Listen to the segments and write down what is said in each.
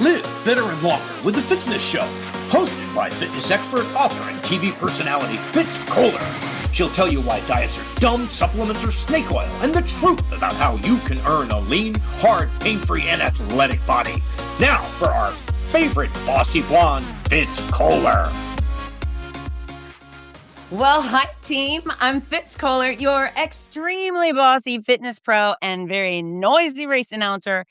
Live better and longer with the Fitzness Show, hosted by fitness expert, author, and TV personality Fitz Koehler. She'll tell you why diets are dumb, supplements are snake oil, and the truth about how you can earn a lean, hard, pain-free, and athletic body. Now for our favorite bossy blonde, Fitz Koehler. Well, hi team. I'm Fitz Koehler, your extremely bossy fitness pro and very noisy race announcer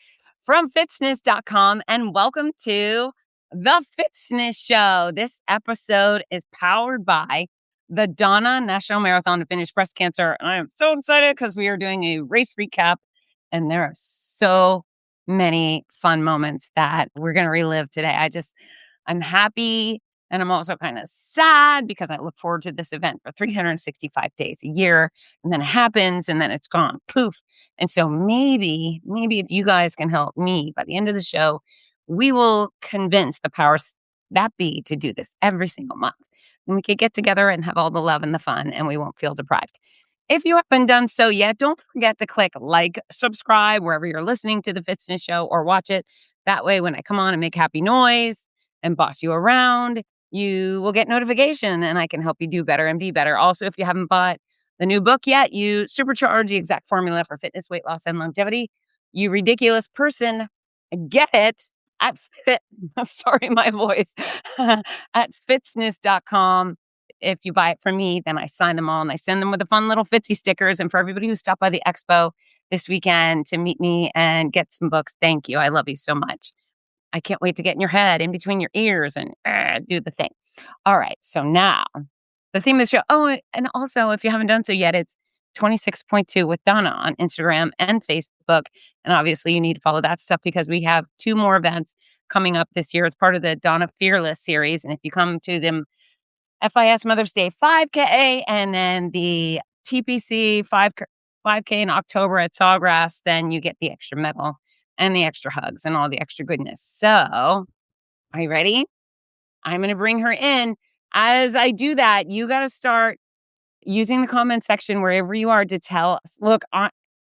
from fitzness.com, and welcome to the Fitzness Show. This episode is powered by the Donna National Marathon to finish breast cancer. And I am so excited because we are doing a race recap, and there are so many fun moments that we're going to relive today. I'm happy. And I'm also kind of sad because I look forward to this event for 365 days a year. And then it happens and then it's gone. Poof. And so maybe if you guys can help me by the end of the show, we will convince the powers that be to do this every single month. And we could get together and have all the love and the fun, and we won't feel deprived. If you haven't done so yet, don't forget to click like, subscribe wherever you're listening to the Fitzness Show, or watch it. That way, when I come on and make happy noise and boss you around, you will get notification and I can help you do better and be better. Also, if you haven't bought the new book yet, you supercharge the exact formula for fitness, weight loss, and longevity. You ridiculous person, get it at sorry, my voice, at fitzness.com. If you buy it from me, then I sign them all and I send them with the fun little Fitzy stickers. And for everybody who stopped by the expo this weekend to meet me and get some books, thank you. I love you so much. I can't wait to get in your head, in between your ears, and do the thing. All right. So now the theme of the show. Oh, and also, if you haven't done so yet, it's 26.2 with Donna on Instagram and Facebook. And obviously, you need to follow that stuff because we have 2 more events coming up this year as part of the Donna Fearless series. And if you come to them, FIS Mother's Day 5K and then the TPC 5K in October at Sawgrass, then you get the extra medal and the extra hugs and all the extra goodness. So, are you ready? I'm going to bring her in. As I do that, you got to start using the comment section wherever you are to tell us, look,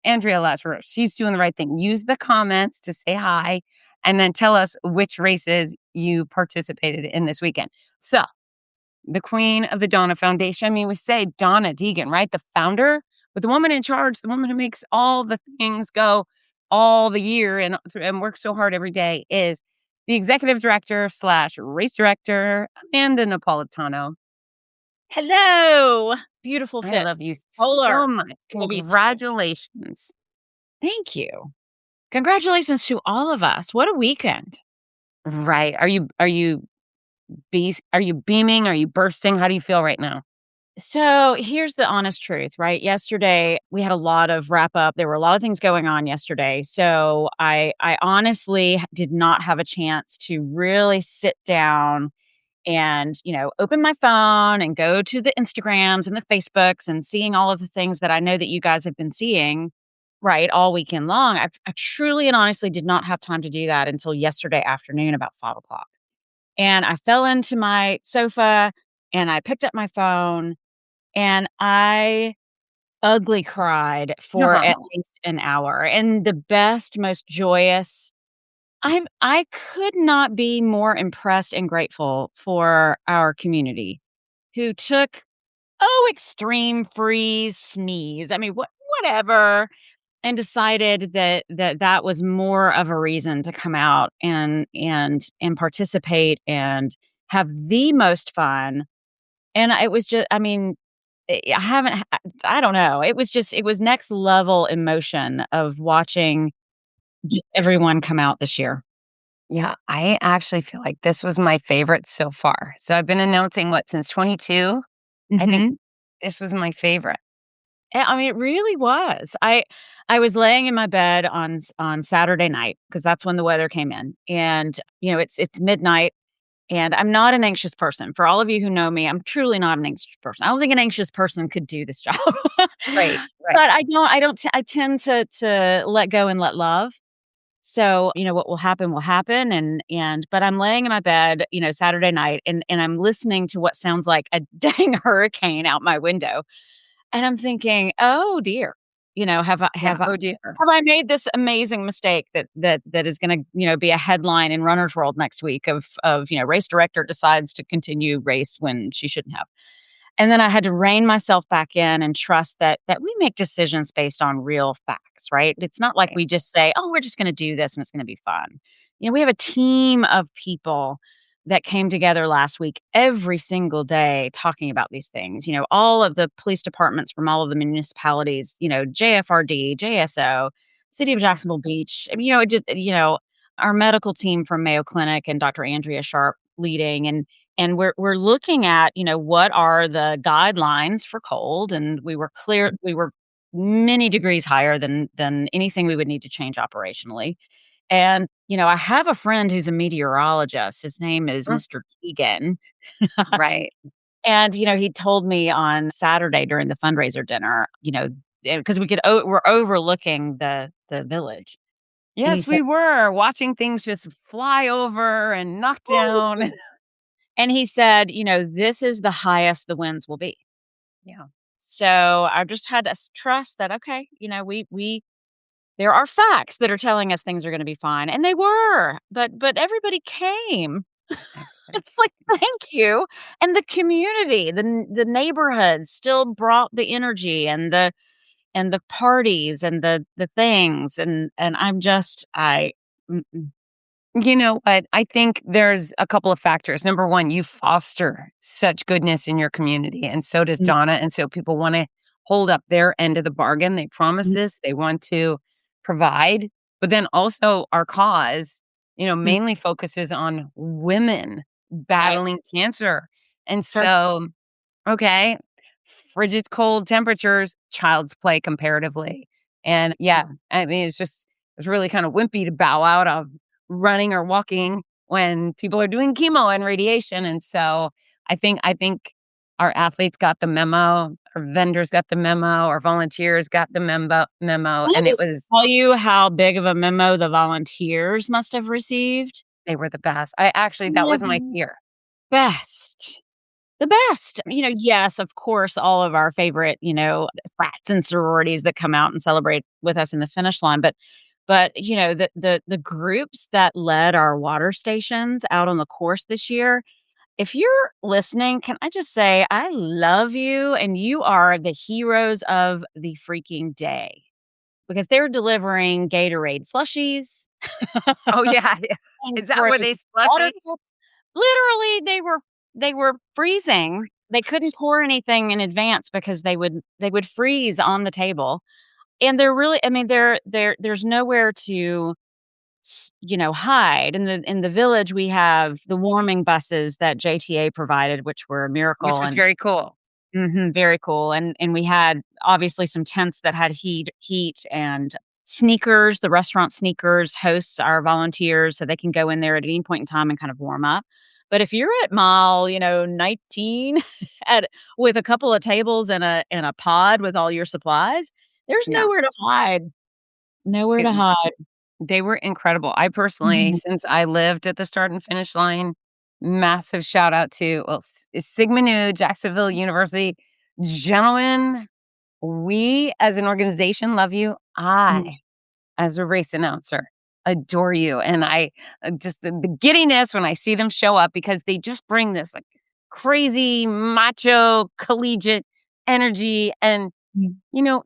Andrea Lazarus, she's doing the right thing. Use the comments to say hi and then tell us which races you participated in this weekend. So, the queen of the Donna Foundation, I mean, we say Donna Deegan, right? The founder, but the woman in charge, the woman who makes all the things go all the year and works so hard every day, is the executive director / race director, Amanda Napolitano. Hello, beautiful Fitz. I love you so much. Congratulations. Thank you. Congratulations to all of us. What a weekend. Right. Are you beaming? Are you bursting? How do you feel right now? So here's the honest truth, right? Yesterday, we had a lot of wrap up. There were a lot of things going on yesterday. So I honestly did not have a chance to really sit down and, open my phone and go to the Instagrams and the Facebooks and seeing all of the things that I know that you guys have been seeing, right, all weekend long. I truly and honestly did not have time to do that until yesterday afternoon about 5 o'clock. And I fell into my sofa and I picked up my phone and I ugly cried for at least an hour. And the best, most joyous, I could not be more impressed and grateful for our community who took, extreme freeze, sneeze. I mean, whatever. And decided that was more of a reason to come out and participate and have the most fun. And it was just, I don't know. It was next level emotion of watching everyone come out this year. Yeah, I actually feel like this was my favorite so far. So I've been announcing since 22. Mm-hmm. I think this was my favorite. I mean, it really was. I was laying in my bed on Saturday night because that's when the weather came in, and it's midnight, and I'm not an anxious person. For all of you who know me, I'm truly not an anxious person. I don't think an anxious person could do this job. Right. But I tend to let go and let love. So, what will happen will happen. But I'm laying in my bed, Saturday night and I'm listening to what sounds like a dang hurricane out my window. And I'm thinking, oh dear, have Oh dear. I made this amazing mistake that is going to, be a headline in Runner's World next week of, race director decides to continue race when she shouldn't have. And then I had to rein myself back in and trust that we make decisions based on real facts, right? It's not like Right. we just say, "Oh, we're just gonna do this and it's gonna be fun." We have a team of people that came together last week every single day talking about these things. All of the police departments from all of the municipalities, JFRD, JSO, City of Jacksonville Beach. I mean, it just, our medical team from Mayo Clinic and Dr. Andrea Sharp leading and we're looking at, what are the guidelines for cold, and we were many degrees higher than anything we would need to change operationally. And, I have a friend who's a meteorologist. His name is Mm, Mr. Keegan. right. And, he told me on Saturday during the fundraiser dinner, because we're overlooking the village. And he Yes, said, we were watching things just fly over and knock down. and he said, this is the highest the winds will be. Yeah. So I just had to trust that, okay, we there are facts that are telling us things are going to be fine, and they were. But everybody came. Everybody. It's like, thank you. And the community, the neighborhood still brought the energy and the parties and the things and mm-mm. You know what? I think there's a couple of factors. Number one, you foster such goodness in your community, and so does Mm, Donna. And so people want to hold up their end of the bargain. They promise mm, this, they want to provide. But then also, our cause, mm, mainly focuses on women right. battling cancer. And Sure. so, okay, frigid cold temperatures, child's play comparatively. And yeah, I mean, it's really kind of wimpy to bow out of running or walking when people are doing chemo and radiation. And so I think our athletes got the memo, our vendors got the memo, our volunteers got the memo, Can I and it just was tell you how big of a memo the volunteers must have received? they were the best. I actually that They're was my the fear. best. The best. Yes, of course, all of our favorite, frats and sororities that come out and celebrate with us in the finish line, but, the groups that led our water stations out on the course this year, if you're listening, can I just say I love you, and you are the heroes of the freaking day because they're delivering Gatorade slushies Oh yeah, yeah. and Is that where frozen they water slushy? cups. Literally, they were freezing. They couldn't pour anything in advance because they would freeze on the table. And they're really, I mean, there's nowhere to hide. In the village, we have the warming buses that JTA provided, which were a Which miracle. was And very cool. very cool. And we had obviously some tents that had heat and sneakers. The restaurant sneakers hosts our volunteers so they can go in there at any point in time and kind of warm up. But if you're at mile, 19 at with a couple of tables and a pod with all your supplies, there's Yeah. nowhere to hide. Nowhere It to hide. They were incredible. I personally, Mhm. since I lived at the start and finish line, massive shout out to, well, Sigma Nu, Jacksonville University. Gentlemen, we as an organization love you. Mm. I, as a race announcer, adore you. And I just the giddiness when I see them show up because they just bring this like crazy macho collegiate energy and Mm.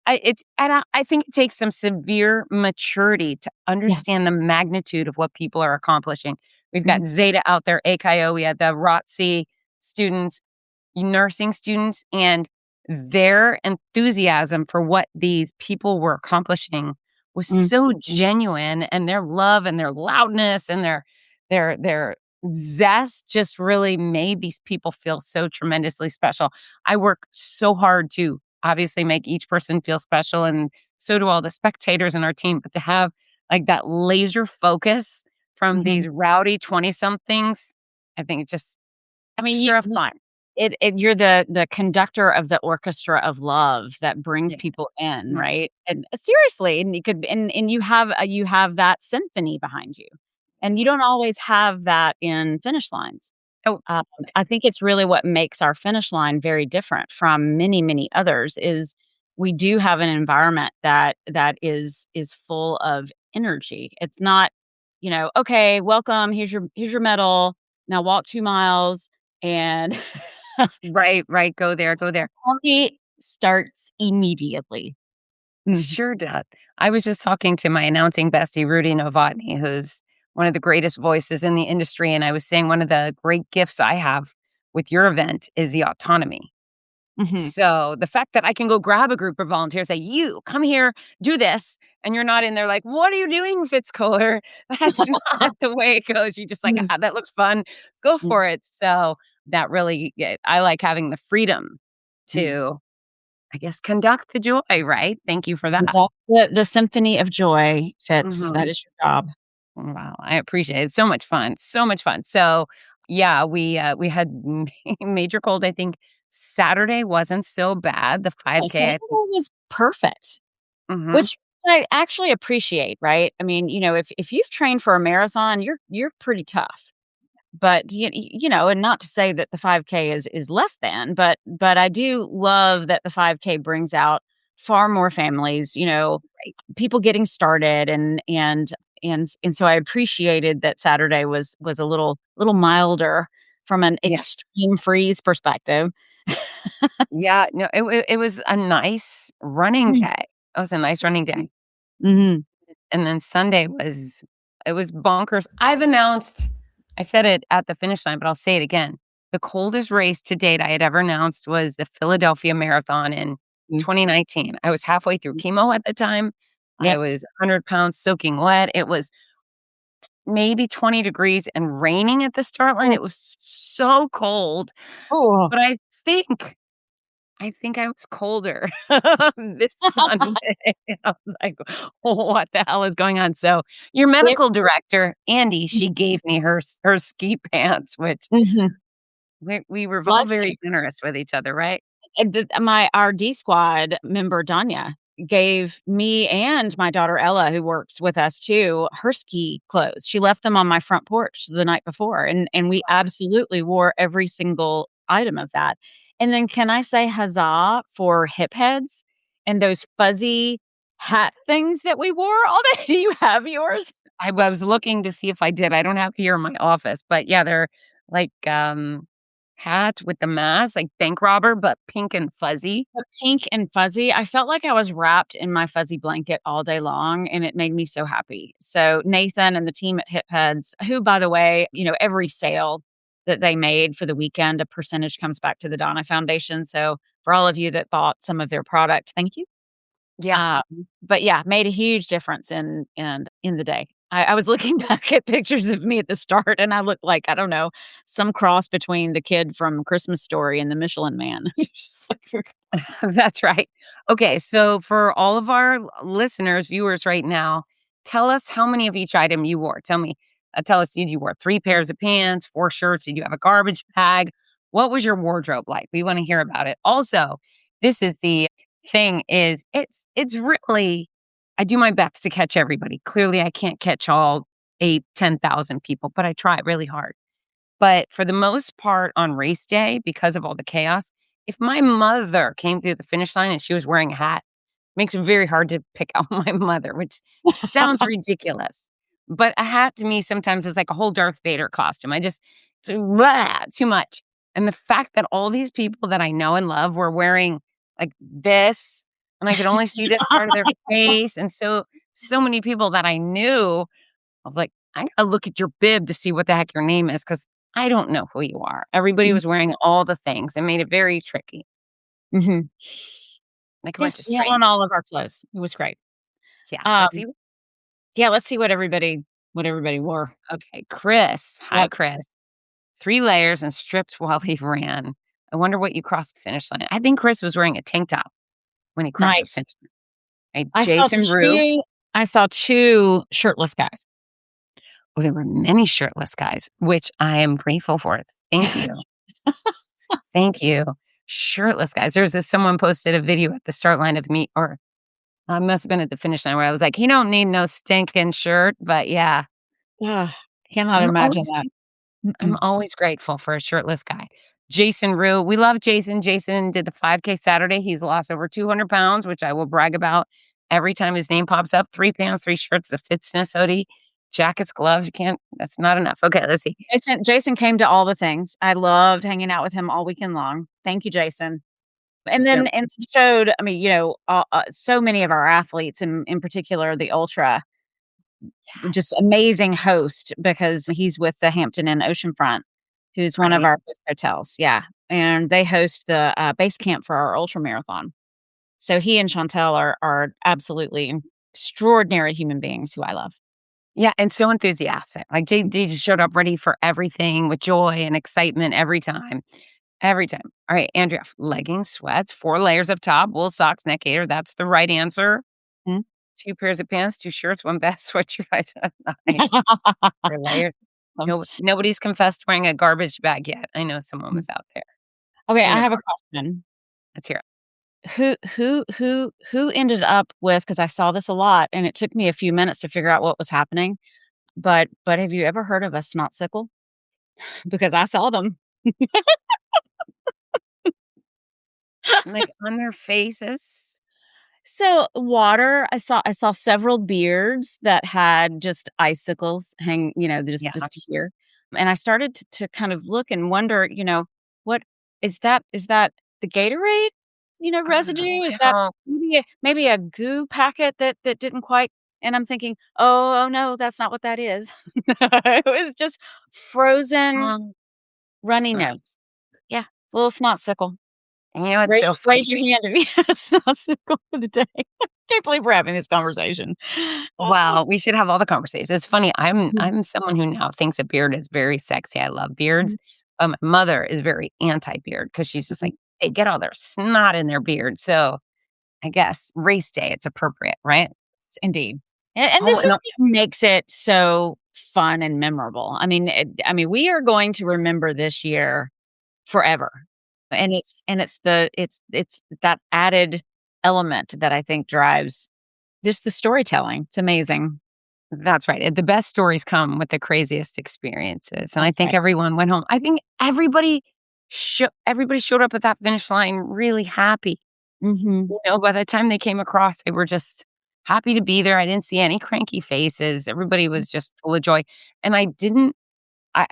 I think it takes some severe maturity to Yeah. understand the magnitude of what people are accomplishing. We've got Mhm. Zeta out there, AKO, we had the ROTC students, nursing students, and their enthusiasm for what these people were accomplishing was Mm. so genuine, and their love and their loudness and their zest just really made these people feel so tremendously special. I work so hard to obviously make each person feel special, and so do all the spectators in our team, but to have like that laser focus from Mhm. these rowdy 20 somethings, I think it's just I mean, extra fun. you're the conductor of the orchestra of love that brings Yeah. people in, Mm. right? And seriously, and you could and you have that symphony behind you, and you don't always have that in finish lines. Oh, I think it's really what makes our finish line very different from many, many others is we do have an environment that is full of energy. It's not, okay, welcome, here's your medal. Now walk 2 miles and Right, right. Go there, go there. party starts immediately. Mhm. Sure does. I was just talking to my announcing bestie, Rudy Novotny, who's one of the greatest voices in the industry. And I was saying one of the great gifts I have with your event is the autonomy. Mhm. So the fact that I can go grab a group of volunteers, say, you come here, do this. And you're not in there like, what are you doing, Fitz Kohler? That's not the way it goes. You just like, Mhm. that looks fun. Go Mhm. for it. So that really, I like having the freedom Mhm. to, I guess, conduct the joy, right? Thank you for that. The symphony of joy fits. Mhm. That is your job. Wow, I appreciate it. It's so much fun, so much fun. So, yeah, we had major cold. I think Saturday wasn't so bad. The No, 5K, Saturday I think. was perfect, Mhm. which I actually appreciate, right? I mean, if you've trained for a marathon, you're pretty tough. But, and not to say that the 5K is less than, but I do love that the 5K brings out far more families, Right. people getting started and so I appreciated that Saturday was a little milder from an Yeah. extreme freeze perspective. Yeah, no, it was a nice running Mm, day. It was a nice running day. mm, mhm. And then Sunday was it was bonkers. I said it at the finish line, but I'll say it again. The coldest race to date I had ever announced was the Philadelphia Marathon in Mm, 2019. I was halfway through mm. chemo at the time. I Yep. was 100 pounds soaking wet. It was maybe 20 degrees and raining at the start line. Oh, It was so cold, oh. but I think I was colder this Sunday. I was like, "What the hell is going on?" So, your It medical director, Andy, she gave me her ski pants, which Mhm. we were all Lifesaver. very generous with each other, right? Our D squad member, Danya, gave me and my daughter Ella, who works with us too, her ski clothes. She left them on my front porch the night before, and we absolutely wore every single item of that. And then can I say huzzah for hip heads and those fuzzy hat things that we wore all day? Do you have yours? I was looking to see if I did. I don't have here in my office, but yeah, they're like, hat with the mask, like bank robber, but pink and fuzzy. The pink and fuzzy, I felt like I was wrapped in my fuzzy blanket all day long, and it made me so happy. So Nathan and the team at Hip Heads, who, by the way, every sale that they made for the weekend, a percentage comes back to the Donna Foundation. So for all of you that bought some of their product, thank you. Yeah. Um, but yeah, made a huge difference in the day. I was looking back at pictures of me at the start, and I looked like, I don't know, some cross between the kid from Christmas Story and the Michelin Man. Just like That's right. Okay, so for all of our listeners, viewers right now, tell us how many of each item you wore. Tell us, did you wear 3 pairs of pants, 4 shirts? Did you have a garbage bag? What was your wardrobe like? We want to hear about it. Also, this is the thing is it's really I do my best to catch everybody. Clearly, I can't catch all 8, 10,000 people, but I try really hard. But for the most part on race day, because of all the chaos, if my mother came through the finish line and she was wearing a hat, makes it very hard to pick out my mother, which sounds ridiculous. But a hat to me sometimes is like a whole Darth Vader costume. Too much. And the fact that all these people that I know and love were wearing like this, and I could only see this part of their face. And so many people that I knew I was like, "I gotta look at your bib to see what the heck your name is, because I don't know who you are." Everybody was wearing all the things and made it very tricky. Mhm. Like, I went Yes, to we had on strange. all of our clothes. It was great. Yeah, let's Um, see. yeah, let's see what everybody wore. Okay, Chris. Hi, Yep. Chris. 3 layers and stripped while he ran. I wonder what you crossed the finish line. I think Chris was wearing a tank top when he crossed the Nice. finish line. Right, I saw Jason Rue. 2 I saw 2 shirtless guys. Oh, there were many shirtless guys, which I am grateful for. Thank you. Thank you. Shirtless guys. There's this someone posted a video at the start line of me, or I must have been at the finish line where I was like, "He don't need no stinking shirt," but yeah, Ugh, cannot I'm imagine always that. I'm Mm-mm. always grateful for a shirtless guy. Jason Rue. We love Jason. Jason did the 5K Saturday. He's lost over 200 pounds, which I will brag about every time his name pops up. 3 pants, 3 shirts, a Fitzness hoodie, jackets, gloves. You can't, that's not enough. Okay, let's see. Jason came to all the things. I loved hanging out with him all weekend long. Thank you, Jason. And Yep. then and showed, I mean, so many of our athletes, in particular the ultra, just amazing host because he's with the Hampton Inn Oceanfront, who's one of Right. our best hotels. Yeah, and they host the base camp for our ultra marathon. So he and Chantel are absolutely extraordinary human beings who I love. Yeah, and so enthusiastic. Like they just showed up ready for everything with joy and excitement every time. Every time. All right, Andrea, leggings, sweats, 4 layers up top, wool socks, neck gaiter. That's the right answer. Mm. 2 pairs of pants, 2 shirts, 1 vest, sweatshirt. Nice. 4 layers. Um, No, nobody's confessed wearing a garbage bag yet. I know someone was out there okay, in I a have a garbage. question. Let's hear it. Who ended up with, because I saw this a lot and it took me a few minutes to figure out what was happening, but have you ever heard of a snot sickle? Because I saw them. Like on their faces. So, water, I saw several beards that had just icicles hang, Yeah. just here. And I started to kind of look and wonder, what is that the Gatorade, residue? Is that No. maybe a goo packet that didn't quite, and I'm thinking, "Oh, no, that's not what that is." It was just frozen Um, runny snot. nose. Yeah, little snot sickle. And you know what's Raise so funny? raise your hand if you have a snot sickle for the day. Can't believe we're having this conversation. Wow, we should have all the conversations. It's funny, I'm Mhm, I'm someone who now thinks a beard is very sexy. I love beards. mhm, My mother is very anti-beard because she's just mhm. like, they get all their snot in their beard. So I guess race day, it's appropriate, right? Indeed. And Oh, this and is what makes it so fun and memorable. I mean, we are going to remember this year forever. And it's that added element that I think drives just the storytelling. It's amazing. that's right. The best stories come with the craziest experiences. And I That's think right. everyone went home. I think everybody showed up at that finish line really happy. Mhm. By the time they came across, they were just happy to be there. I didn't see any cranky faces. Everybody was just full of joy. And I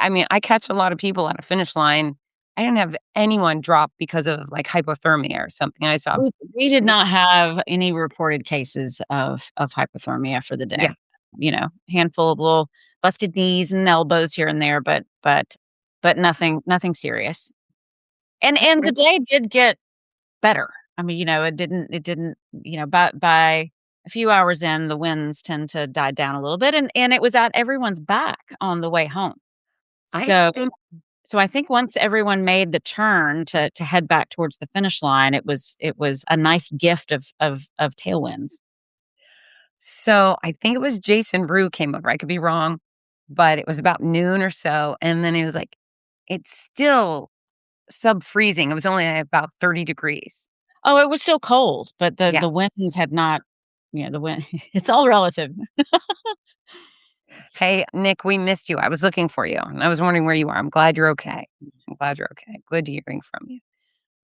mean, I catch a lot of people at a finish line. I didn't have anyone drop because of like hypothermia or something. I saw, We did not have any reported cases of hypothermia for the yeah, day. Handful of little busted knees and elbows here and there, but nothing serious. And the day did get better. I mean, it didn't, by a few hours in, the winds tend to die down a little bit, and it was at everyone's back on the way home. I So think so I think once everyone made the turn to head back towards the finish line, it was a nice gift of tailwinds. so. I think it was Jason Rue came over. I could be wrong, but it was about noon or so. And then it was like, it's still sub freezing. It was only about 30 degrees. Oh, it was still cold, but the Yeah. the winds had not, the wind it's all relative. Hey, Nick, we missed you. I was looking for you and I was wondering where you are. I'm glad you're okay. I'm glad you're okay. Good hearing from you.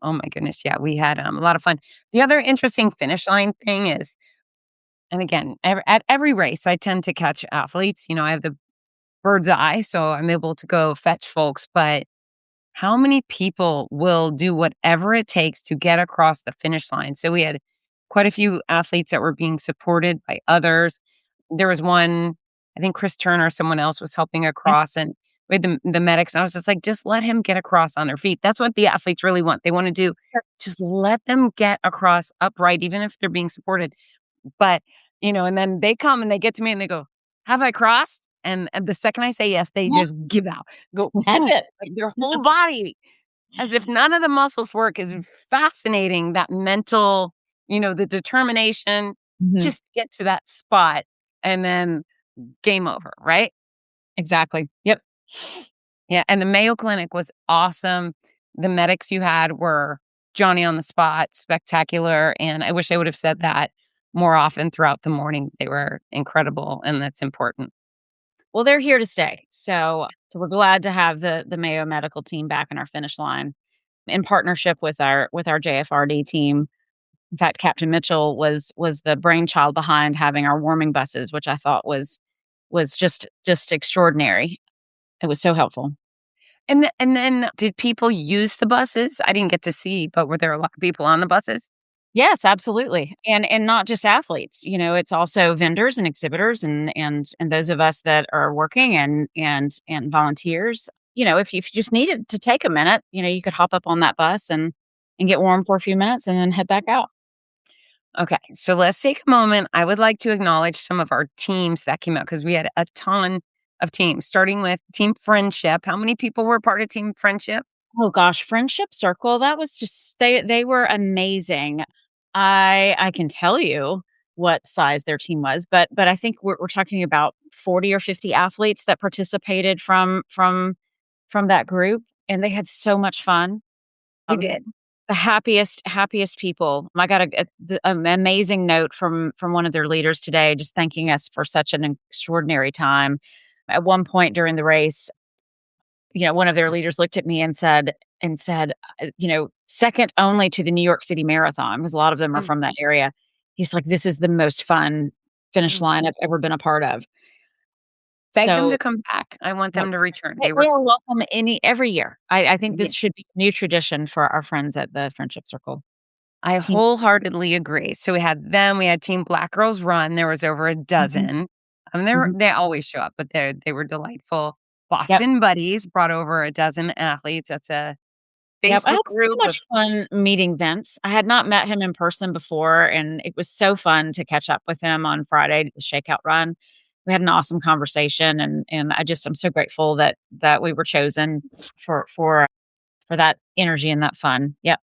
Oh my goodness. Yeah, we had a lot of fun. The other interesting finish line thing is, and again, at every race, I tend to catch athletes. I have the bird's eye, so I'm able to go fetch folks. But how many people will do whatever it takes to get across the finish line? So we had quite a few athletes that were being supported by others. There was one, I think Chris Turner or someone else was helping Yeah, across, and with the medics. And I was just like, just let him get across on their feet. That's what the athletes really want. They want to do sure. just let them get across upright, even if they're being supported. But, and then they come and they get to me and they go, have I crossed? And the second I say yes, they Yeah, just give out, go, that's "Ooh," it. like their whole body, as if none of the muscles work, is fascinating. That mental, the determination, Mhm. just get to that spot and then game over, right? Exactly. Yep. Yeah. And the Mayo Clinic was awesome. The medics you had were Johnny on the spot, spectacular. And I wish I would have said that more often throughout the morning. They were incredible. And that's important. Well, they're here to stay. So we're glad to have the Mayo medical team back in our finish line. in partnership with our JFRD team. In fact, Captain Mitchell was the brainchild behind having our warming buses, which I thought was just extraordinary. It was so helpful. And then did people use the buses? I didn't get to see, but were there a lot of people on the buses? Yes, absolutely. And not just athletes, it's also vendors and exhibitors and those of us that are working and volunteers. If you just needed to take a minute, you could hop up on that bus and get warm for a few minutes and then head back out. Okay, so let's take a moment. I would like to acknowledge some of our teams that came out because we had a ton of teams, starting with Team Friendship. How many people were part of Team Friendship? Oh gosh, Friendship Circle, that was just they were amazing. I can tell you what size their team was, but I think we're talking about 40 or 50 athletes that participated from that group, and they had so much fun. We Um, did. the happiest people. I got an amazing note from one of their leaders today, just thanking us for such an extraordinary time. At one point during the race, one of their leaders looked at me and said, second only to the New York City Marathon, because a lot of them are Mm, from that area. He's like, "This is the most fun finish mm. line I've ever been a part of." Beg them So to come back. I want that them to was return. they They they were, are welcome every year. I think yeah, this should be a new tradition for our friends at the Friendship Circle I team. wholeheartedly agree. So we had them. We had Team Black Girls Run. There was over a Mhm, dozen. mhm. They always show up, but they were delightful. Yep. Boston Buddies brought over a dozen athletes. That's a Yep, I Facebook had so group much of fun meeting Vince. I had not met him in person before, and it was so fun to catch up with him on Friday at the shakeout run. We had an awesome conversation, and I'm so grateful that we were chosen for that energy and that fun. Yep.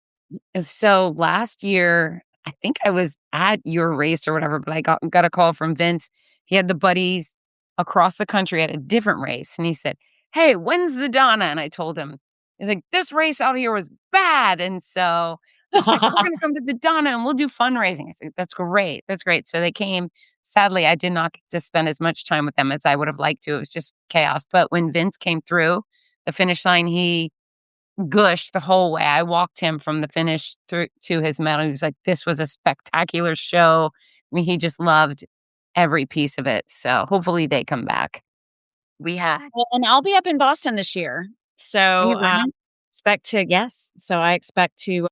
So last year, I think I was at your race or whatever, but I got a call from Vince. He had the buddies across the country at a different race, and he said, "Hey, when's the Donna?" And I told him, he's like, "This race out here was bad," and so I was like, "We're gonna come to the Donna and we'll do fundraising." I said, "That's great, that's great." So they came. Sadly, I did not get to spend as much time with them as I would have liked to. It was just chaos. But when Vince came through the finish line, he gushed the whole way. I walked him from the finish through to his medal. He was like, "This was a spectacular show." I mean, he just loved every piece of it. So hopefully they come back. We had Well, and I'll be up in Boston this year, Are so, you running? I expect to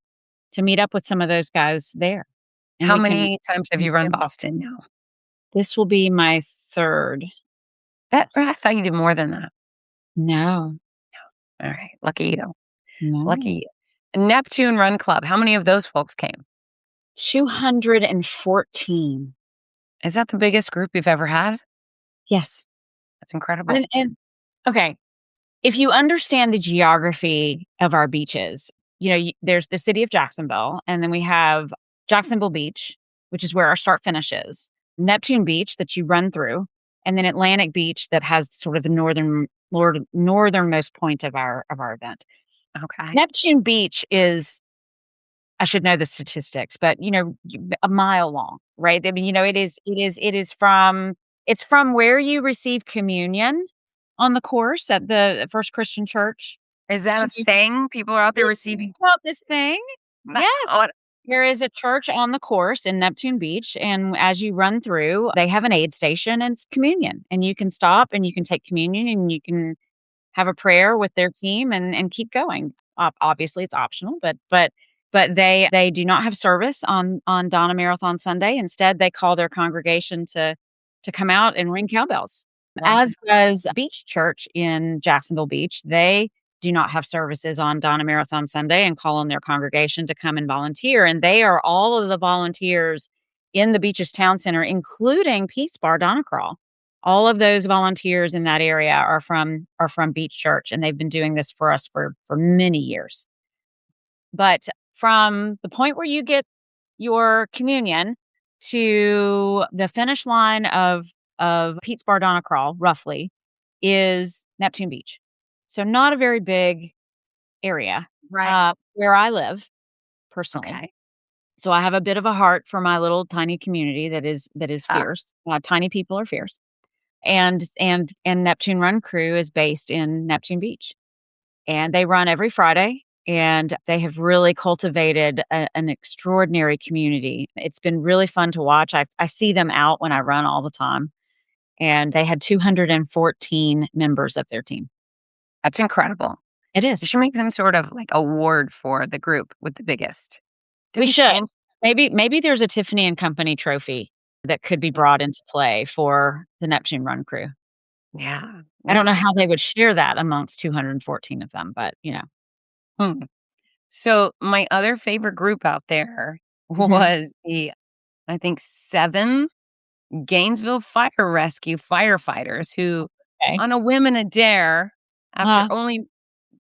meet up with some of those guys there, and How we can many times have meet you run them. Boston now? This will be my 3rd. I thought you did more than that. No, All right. Lucky you. no. Lucky you. Neptune Run Club. How many of those folks came? 214. Is that the biggest group you've ever had? Yes. That's incredible. And okay, if you understand the geography of our beaches, there's the city of Jacksonville, and then we have Jacksonville Beach, which is where our start finish is, Neptune Beach that you run through, and then Atlantic Beach that has sort of the northernmost point of our event. Okay. Neptune Beach is, I should know the statistics, but a mile long, right? I mean, it's from where you receive communion on the course at the First Christian Church. Is that So a thing? People are out there you receiving. about this thing. Yes. What? There is a church on the course in Neptune Beach, and as you run through, they have an aid station and it's communion. And you can stop and you can take communion and you can have a prayer with their team and keep going. Obviously, it's optional, but they do not have service on Donna Marathon Sunday. Instead, they call their congregation to come out and ring cowbells. Wow. As does Beach Church in Jacksonville Beach. They do not have services on Donna Marathon Sunday and call on their congregation to come and volunteer. And they are all of the volunteers in the Beaches Town Center, including Peace Bar Donna Crawl. All of those volunteers in that area are from Beach Church, and they've been doing this for us for many years. But from the point where you get your communion to the finish line of Pete's Bar Donna Crawl, roughly, is Neptune Beach. So not a very big area Right. where I live personally. Okay. So I have a bit of a heart for my little tiny community that is Ah, fierce. Tiny people are fierce. And Neptune Run Crew is based in Neptune Beach. And they run every Friday And they have really cultivated an extraordinary community. It's been really fun to watch. I see them out when I run all the time. And they had 214 members of their team. That's incredible. It We is. should make some sort of like award for the group with the biggest. Do We should. can- Maybe there's a Tiffany and Company trophy that could be brought into play for the Neptune Run crew. Yeah. I don't know how they would share that amongst 214 of them, but, Hmm. So my other favorite group out there Mhm. was I think 7 Gainesville Fire Rescue firefighters who, Okay. on a whim and a dare, after Uh, only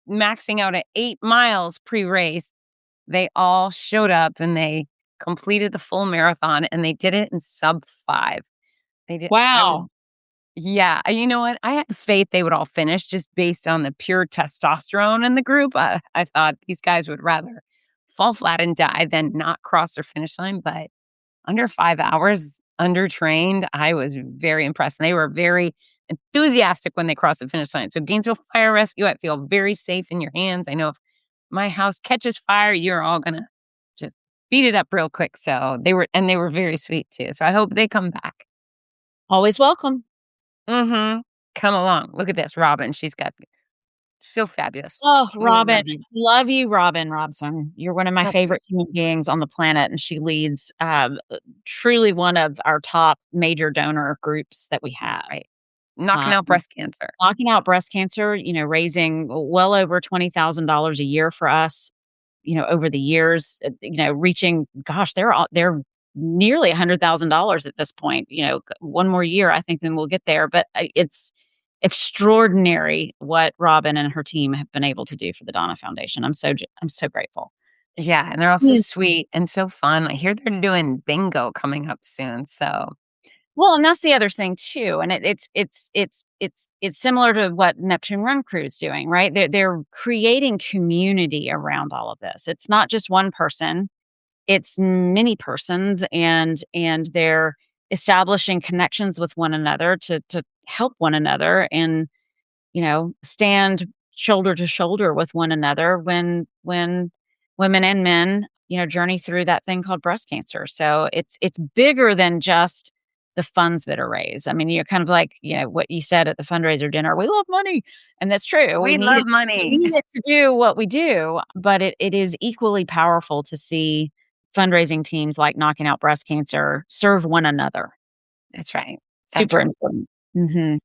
maxing out at 8 miles pre-race, they all showed up and they completed the full marathon and they did it in sub 5. They did. I was wow. Yeah, you know what? I had faith they would all finish just based on the pure testosterone in the group. I thought these guys would rather fall flat and die than not cross their finish line, but under 5 hours, undertrained, I was very impressed, and they were very enthusiastic when they crossed the finish line. So Gainesville Fire Rescue, I feel very safe in your hands. I know if my house catches fire, you're all gonna just beat it up real quick. So they were very sweet too. So I hope they come back. Always welcome. Mhm. Come along. Look at this, Robin. She's got so fabulous. Oh, We Robin. love you. Love you, Robin Robson. You're one of my That's favorite human beings on the planet, and she leads truly one of our top major donor groups that we have. right. Knocking Um, out breast cancer. knocking out breast cancer, raising well over $20,000 a year for us, over the years, reaching, gosh, they're nearly $100,000 at this point. One more year, I think, then we'll get there. But it's extraordinary what Robin and her team have been able to do for the Donna Foundation. I'm so grateful. Yeah, and they're also Mm. sweet and so fun. I hear they're doing bingo coming up soon. So Well, and that's the other thing too, and it's similar to what Neptune Run Crew is doing, right? They're creating community around all of this. It's not just one person; it's many persons, and they're establishing connections with one another to help one another, and stand shoulder to shoulder with one another when women and men, journey through that thing called breast cancer. So it's bigger than just the funds that are raised. I mean, you're kind of like, what you said at the fundraiser dinner, we love money. And that's true. we love money. We need it to do what we do, but it is equally powerful to see fundraising teams like Knocking Out Breast Cancer serve one another. That's right. That's Super right. important. Mhm.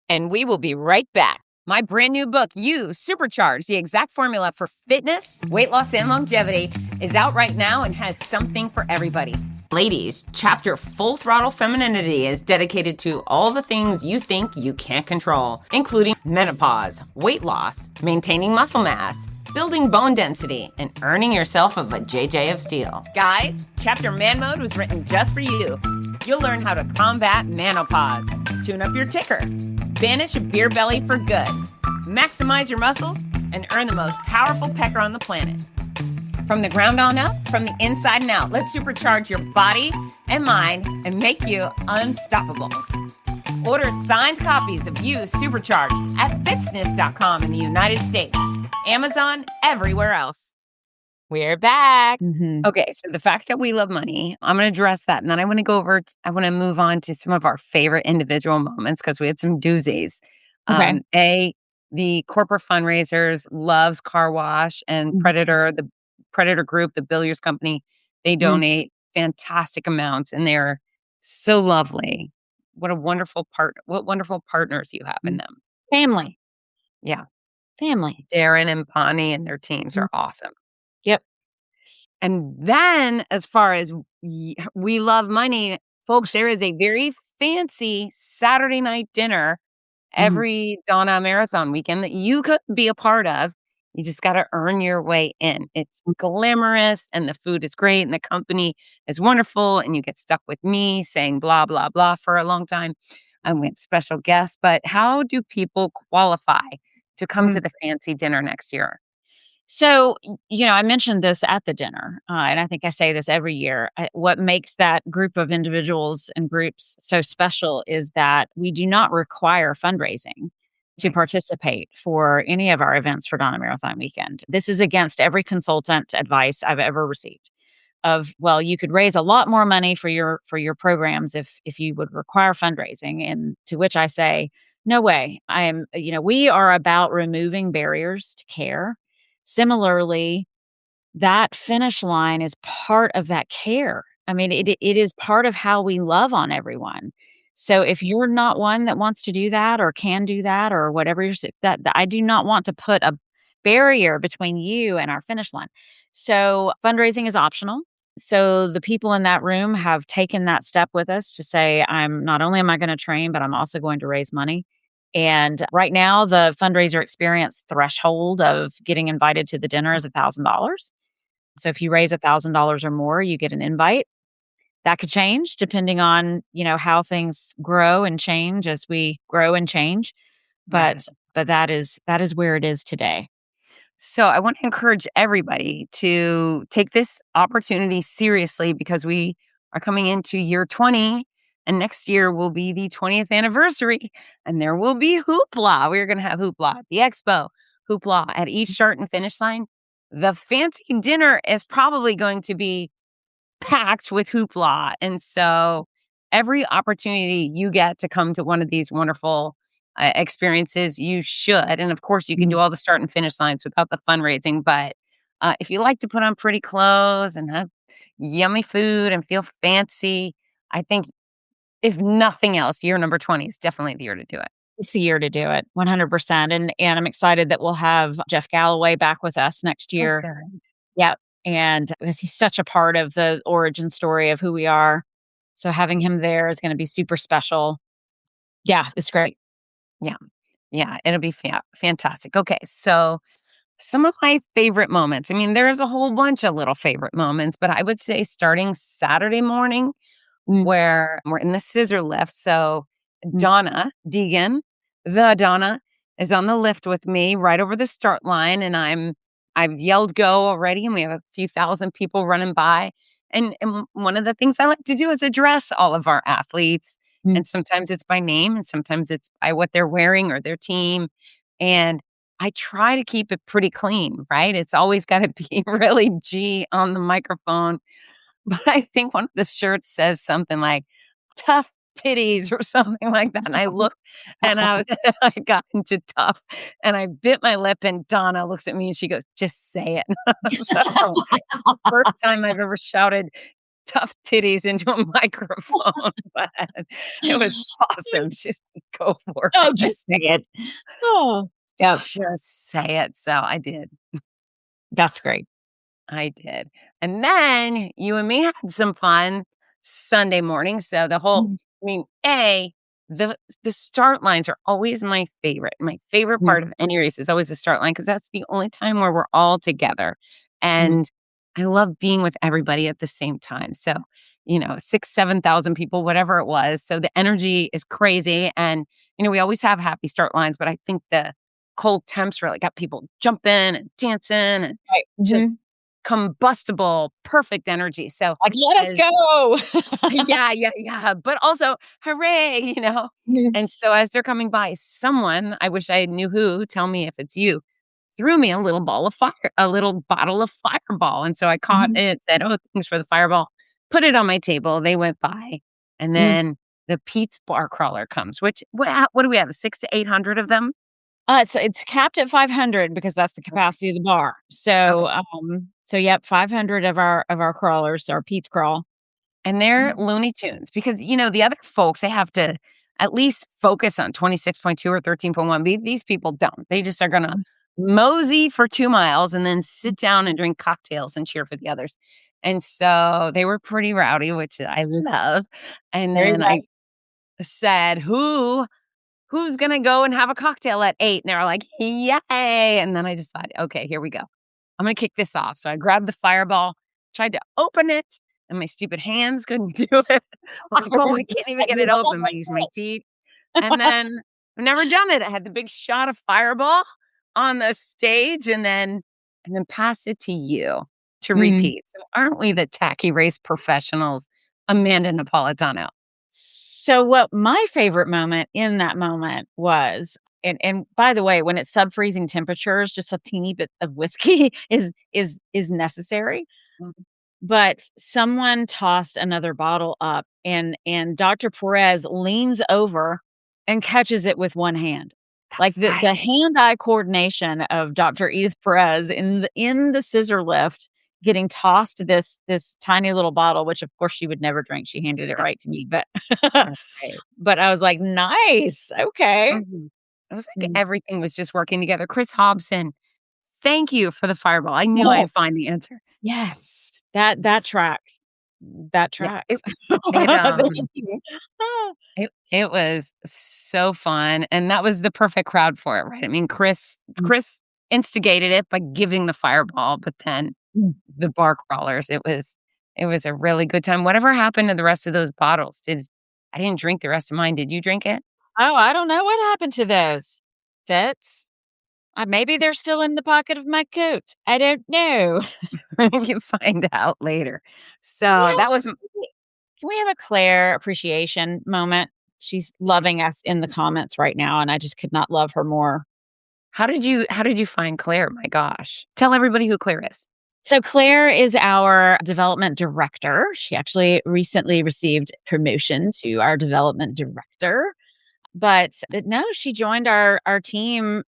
And we will be right back. My brand new book, You Supercharge, the exact formula for fitness, weight loss, and longevity, is out right now and has something for everybody. Ladies, chapter Full Throttle Femininity is dedicated to all the things you think you can't control, including menopause, weight loss, maintaining muscle mass, building bone density, and earning yourself a vajayjay of steel. Guys, chapter Man Mode was written just for you. You'll learn how to combat menopause, tune up your ticker, banish a beer belly for good, maximize your muscles, and earn the most powerful pecker on the planet. From the ground on up, from the inside and out, let's supercharge your body and mind and make you unstoppable. Order signed copies of You Supercharged at fitzness.com in the United States, Amazon, everywhere else. We're back. Mhm. Okay, so the fact that we love money, I'm going to address that. And then I want to I want to move on to some of our favorite individual moments because we had some doozies. Okay. The corporate fundraisers, Love's Car Wash and Mhm. the Predator Group, the Billiards Company, they donate fantastic amounts and they're so lovely. What wonderful partners you have in them. Family. Yeah. Family. Darren and Bonnie and their teams Mhm. are awesome. Yep. And then as far as we love money, folks, there is a very fancy Saturday night dinner Mhm. every Donna Marathon weekend that you could be a part of. You just got to earn your way in. It's glamorous and the food is great and the company is wonderful. And you get stuck with me saying blah, blah, blah for a long time. And we have special guests. But how do people qualify to come to Mm. the fancy dinner next year? So, I mentioned this at the dinner, and I think I say this every year. What makes that group of individuals and groups so special is that we do not require fundraising. to participate for any of our events for Donna Marathon weekend. This is against every consultant advice I've ever received of, well, you could raise a lot more money for your programs if you would require fundraising. And to which I say, no way. We are about removing barriers to care. Similarly, that finish line is part of that care. I mean, it is part of how we love on everyone. So if you're not one that wants to do that or can do that or whatever that I do not want to put a barrier between you and our finish line. So fundraising is optional. So the people in that room have taken that step with us to say, I'm not only am I going to train, but I'm also going to raise money. And right now, the fundraiser experience threshold of getting invited to the dinner is $1,000. So if you raise $1,000 or more, you get an invite. That could change depending on, how things grow and change as we grow and change. Right. But that is where it is today. So I want to encourage everybody to take this opportunity seriously because we are coming into year 20 and next year will be the 20th anniversary and there will be hoopla. We're going to have hoopla at the expo, hoopla at each start and finish line. The fancy dinner is probably going to be packed with hoopla. And so every opportunity you get to come to one of these wonderful experiences, you should. And of course, you can do all the start and finish lines without the fundraising. But if you like to put on pretty clothes and have yummy food and feel fancy, I think if nothing else, year number 20 is definitely the year to do it. It's the year to do it, 100%. And I'm excited that we'll have Jeff Galloway back with us next year. Okay. Yep. And because he's such a part of the origin story of who we are. So having him there is going to be super special. Yeah, it's great. Yeah. Yeah. It'll be fantastic. Okay. So some of my favorite moments. I mean, there's a whole bunch of little favorite moments, but I would say starting Saturday morning, Mm, where we're in the scissor lift. So mm, Donna Deegan, the Donna, is on the lift with me right over the start line, and I've yelled go already, and we have a few thousand people running by. And one of the things I like to do is address all of our athletes, mm. and sometimes it's by name, and sometimes it's by what they're wearing or their team, and I try to keep it pretty clean, right? It's always got to be really G on the microphone, but I think one of the shirts says something like tough titties or something like that. And I looked and I got into tough and I bit my lip and Donna looks at me and she goes, just say it. So first time I've ever shouted tough titties into a microphone, but it was awesome. Just go for Oh, it. just say it. Oh, yeah, Just say it. So I did. that's great. I did. And then you and me had some fun Sunday morning. So Mm, A, the start lines are always my favorite. My favorite mm, part of any race is always the start line because that's the only time where we're all together. mm. And I love being with everybody at the same time. So, 6, 7,000 people, whatever it was. So the energy is crazy. And, we always have happy start lines, but I think the cold temps really got people jumping and dancing and Right. just combustible, perfect energy. So Like, let us as go. yeah, yeah, yeah, but also hooray. Mhm, And so as they're coming by, someone, I wish I knew who, tell me if it's you, threw me a little ball of fire, a little bottle of Fireball. And so I caught mhm, it, said, "Oh, thanks for the Fireball." Put it on my table. They went by. And mm. then the Pete's bar crawler comes, which what do we have? 6 to 800 of them? It's capped at 500 because that's the capacity of the bar. Okay. So yep, 500 of our crawlers, our Pete's crawl. And they're Mhm, Looney Tunes because, the other folks, they have to at least focus on 26.2 or 13.1. These people don't. They just are going to mm, mosey for 2 miles and then sit down and drink cocktails and cheer for the others. And so they were pretty rowdy, which I love. And there you then go. I said, who's going to go and have a cocktail at 8? And they were like, yay. And then I decided, okay, here we go. I'm going to kick this off. So I grabbed the Fireball, tried to open it, and my stupid hands couldn't do it. I'm like, oh, I can't even get it open. I use my teeth. And then I've never done it. I had the big shot of Fireball on the stage and then passed it to you to Mm. repeat. So aren't we the tacky race professionals, Amanda Napolitano? So what my favorite moment in that moment was, and by the way, when it's sub-freezing temperatures, just a teeny bit of whiskey is necessary. Mhm. But someone tossed another bottle up, and Dr. Perez leans over and catches it with one hand. Like, the Nice. hand-eye coordination of Dr. Edith Perez in the scissor lift, getting tossed this tiny little bottle, which, of course, she would never drink. She handed it right to me, but That's great. but I was like, "Nice, okay." Mhm. It was like Mm. everything was just working together. Chris Hobson, thank you for the fireball. I knew Oh, I'd find the answer. yes. That tracks. That Yeah, tracks. it, Thank you. Ah. it was so fun, and that was the perfect crowd for it, right? I mean, Mm, Chris instigated it by giving the fireball, but then mm. the bar crawlers, it was a really good time. Whatever happened to the rest of those bottles? I didn't drink the rest of mine. Did you drink it? Oh, I don't know what happened to those. Fitz? Maybe they're still in the pocket of my coat. I don't know. You can find out later. So Yeah. that was Can we have a Claire appreciation moment? She's loving us in the comments right now, and I just could not love her more. how did you find Claire? My gosh. Tell everybody who Claire is. So Claire is our development director. She actually recently received promotion to our development director. But no, she joined our team,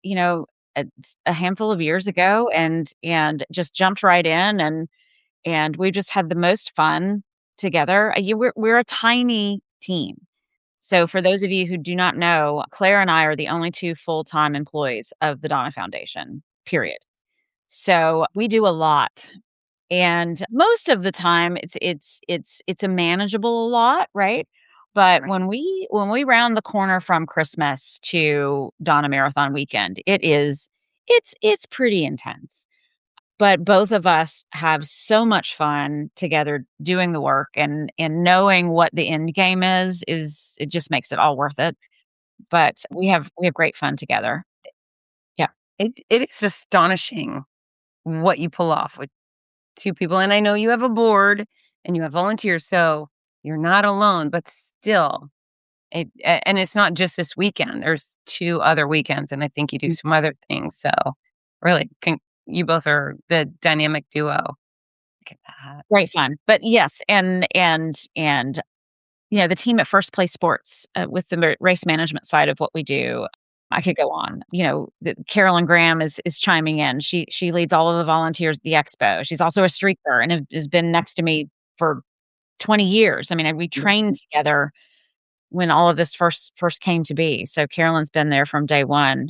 a handful of years ago, and just jumped right in, and we just had the most fun together. We're a tiny team. So for those of you who do not know, Claire and I are the only two full-time employees of the Donna Foundation, period. So we do a lot. And most of the time it's a manageable lot, right? But Right. when we round the corner from Christmas to Donna Marathon weekend, it's pretty intense. But both of us have so much fun together doing the work, and knowing what the end game is it just makes it all worth it. But we have great fun together. Yeah. It is astonishing what you pull off with two people, and I know you have a board and you have volunteers, so you're not alone, but still, and it's not just this weekend. There's 2 other weekends, and I think you do some other things, so really, you both are the dynamic duo. Look at that. Great fun. But yes, and the team at First Place Sports, with the race management side of what we do, I could go on. Carolyn Graham is chiming in. She leads all of the volunteers at the expo. She's also a streaker and has been next to me for 20 years. I mean, we trained together when all of this first came to be. So Carolyn's been there from day one.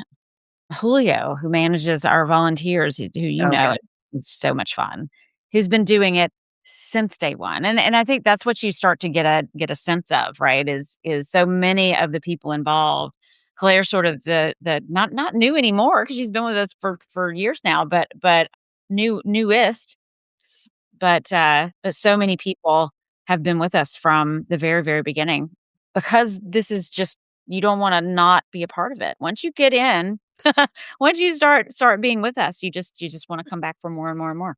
Julio, who manages our volunteers, who Okay. is so much fun, who's been doing it since day one, and I think that's what you start to get a sense of, right? Is so many of the people involved. Claire's sort of the not new anymore because she's been with us for years now, but newest. But so many people have been with us from the very, very beginning, because this is just, you don't wanna not be a part of it. Once you get in, once you start being with us, you just wanna come back for more and more and more.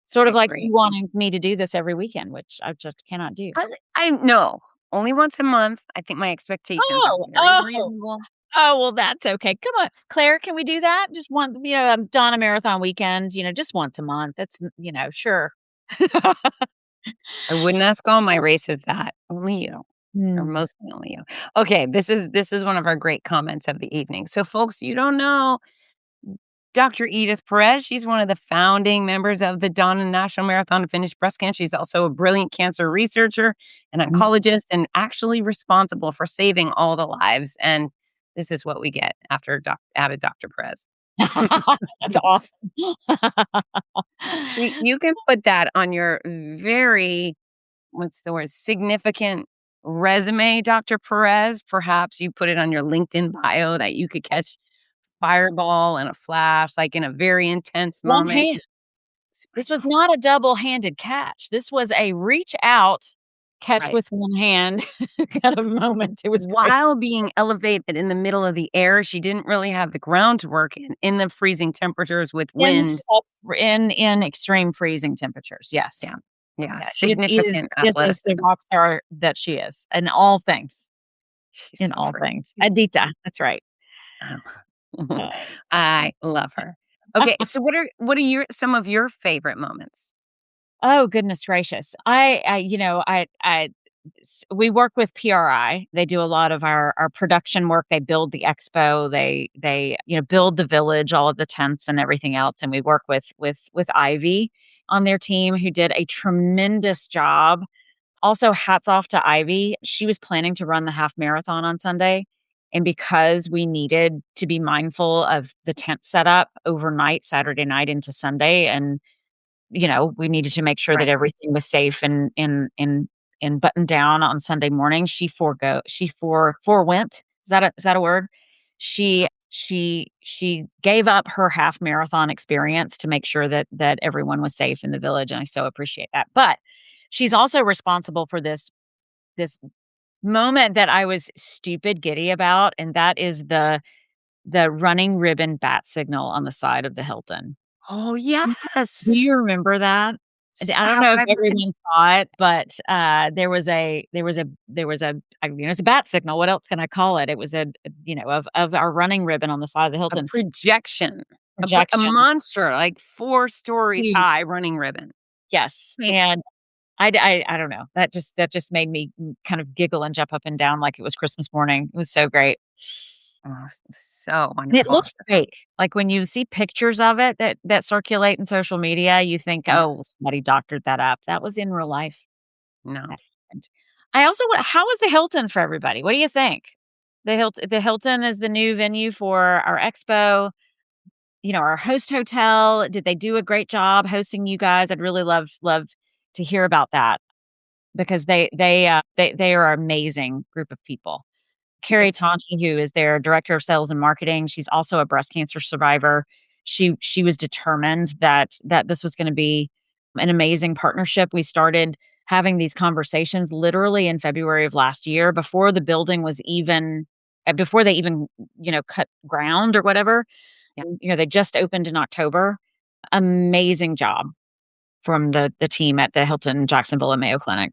Sort I of like agree. you wanting me to do this every weekend, which I just cannot do. I know, only once a month. I think my expectations are Oh, very oh, reasonable. oh, well, that's okay. Come on, Claire, can we do that? Just one, Donna Marathon weekend, just once a month. That's, sure. I wouldn't ask all my races that. Only you, or Mm. mostly only you. Okay, this is one of our great comments of the evening. So, folks, you don't know Dr. Edith Perez. She's one of the founding members of the Donna National Marathon to finish breast cancer. She's also a brilliant cancer researcher, an Mm. oncologist, and actually responsible for saving all the lives. And this is what we get after added Dr. Perez. That's awesome. You can put that on your very, what's the word, significant resume, Dr. Perez. Perhaps you put it on your LinkedIn bio that you could catch fireball and a flash, like in a very intense One moment. hand. This was not a double-handed catch. This was a reach out, catch Right. with one hand kind of moment. It was great. While being elevated in the middle of the air, she didn't really have the ground to work in the freezing temperatures with In wind. such in extreme freezing temperatures, yes. Yeah. Yeah. Yeah, Edith Significant is the athleticism. rock star that she is, in all things, She's in so all freaking things. Adita, that's right. oh. Uh, I love her. Okay, so what are some of your favorite moments? oh, goodness gracious. We work with PRI. They do a lot of our production work. They build the expo. They build the village, all of the tents and everything else. And we work with Ivy on their team, who did a tremendous job. Also, hats off to Ivy. She was planning to run the half marathon on Sunday. And because we needed to be mindful of the tent setup overnight, Saturday night into Sunday, and we needed to make sure that Right. everything was safe and buttoned down on Sunday morning. She forewent. Is that a word? She gave up her half marathon experience to make sure that everyone was safe in the village, and I so appreciate that. But she's also responsible for this moment that I was stupid giddy about, and that is the running ribbon bat signal on the side of the Hilton. Oh, Do you yes. remember that? I don't How know could if I forget? everyone saw it, but, it's a bat signal. What else can I call it? It was of our running ribbon on the side of the A Hilton. projection, a Projection. monster, like 4 stories Huge. high running ribbon. Yes, Like, and I don't know. That just made me, kind of giggle and jump up and down like it was Christmas morning. It was so great. oh, so And it wonderful. looks fake. Like, when you see pictures of it that circulate in social media, you think, Yeah, "Oh, somebody doctored that up." That was in real life. no. That happened. I also wa How was the Hilton for everybody? What do you think? The Hilton is the new venue for our expo, our host hotel. Did they do a great job hosting you guys? I'd really love to hear about that, because they are an amazing group of people. Yeah. Carrie Tawney, who is their director of sales and marketing, she's also a breast cancer survivor. She was determined that this was gonna be an amazing partnership. We started having these conversations literally in February of last year, before the building was even before they even, cut ground or whatever. Yeah. They just opened in October. Amazing job from the team at the Hilton Jacksonville and Mayo Clinic.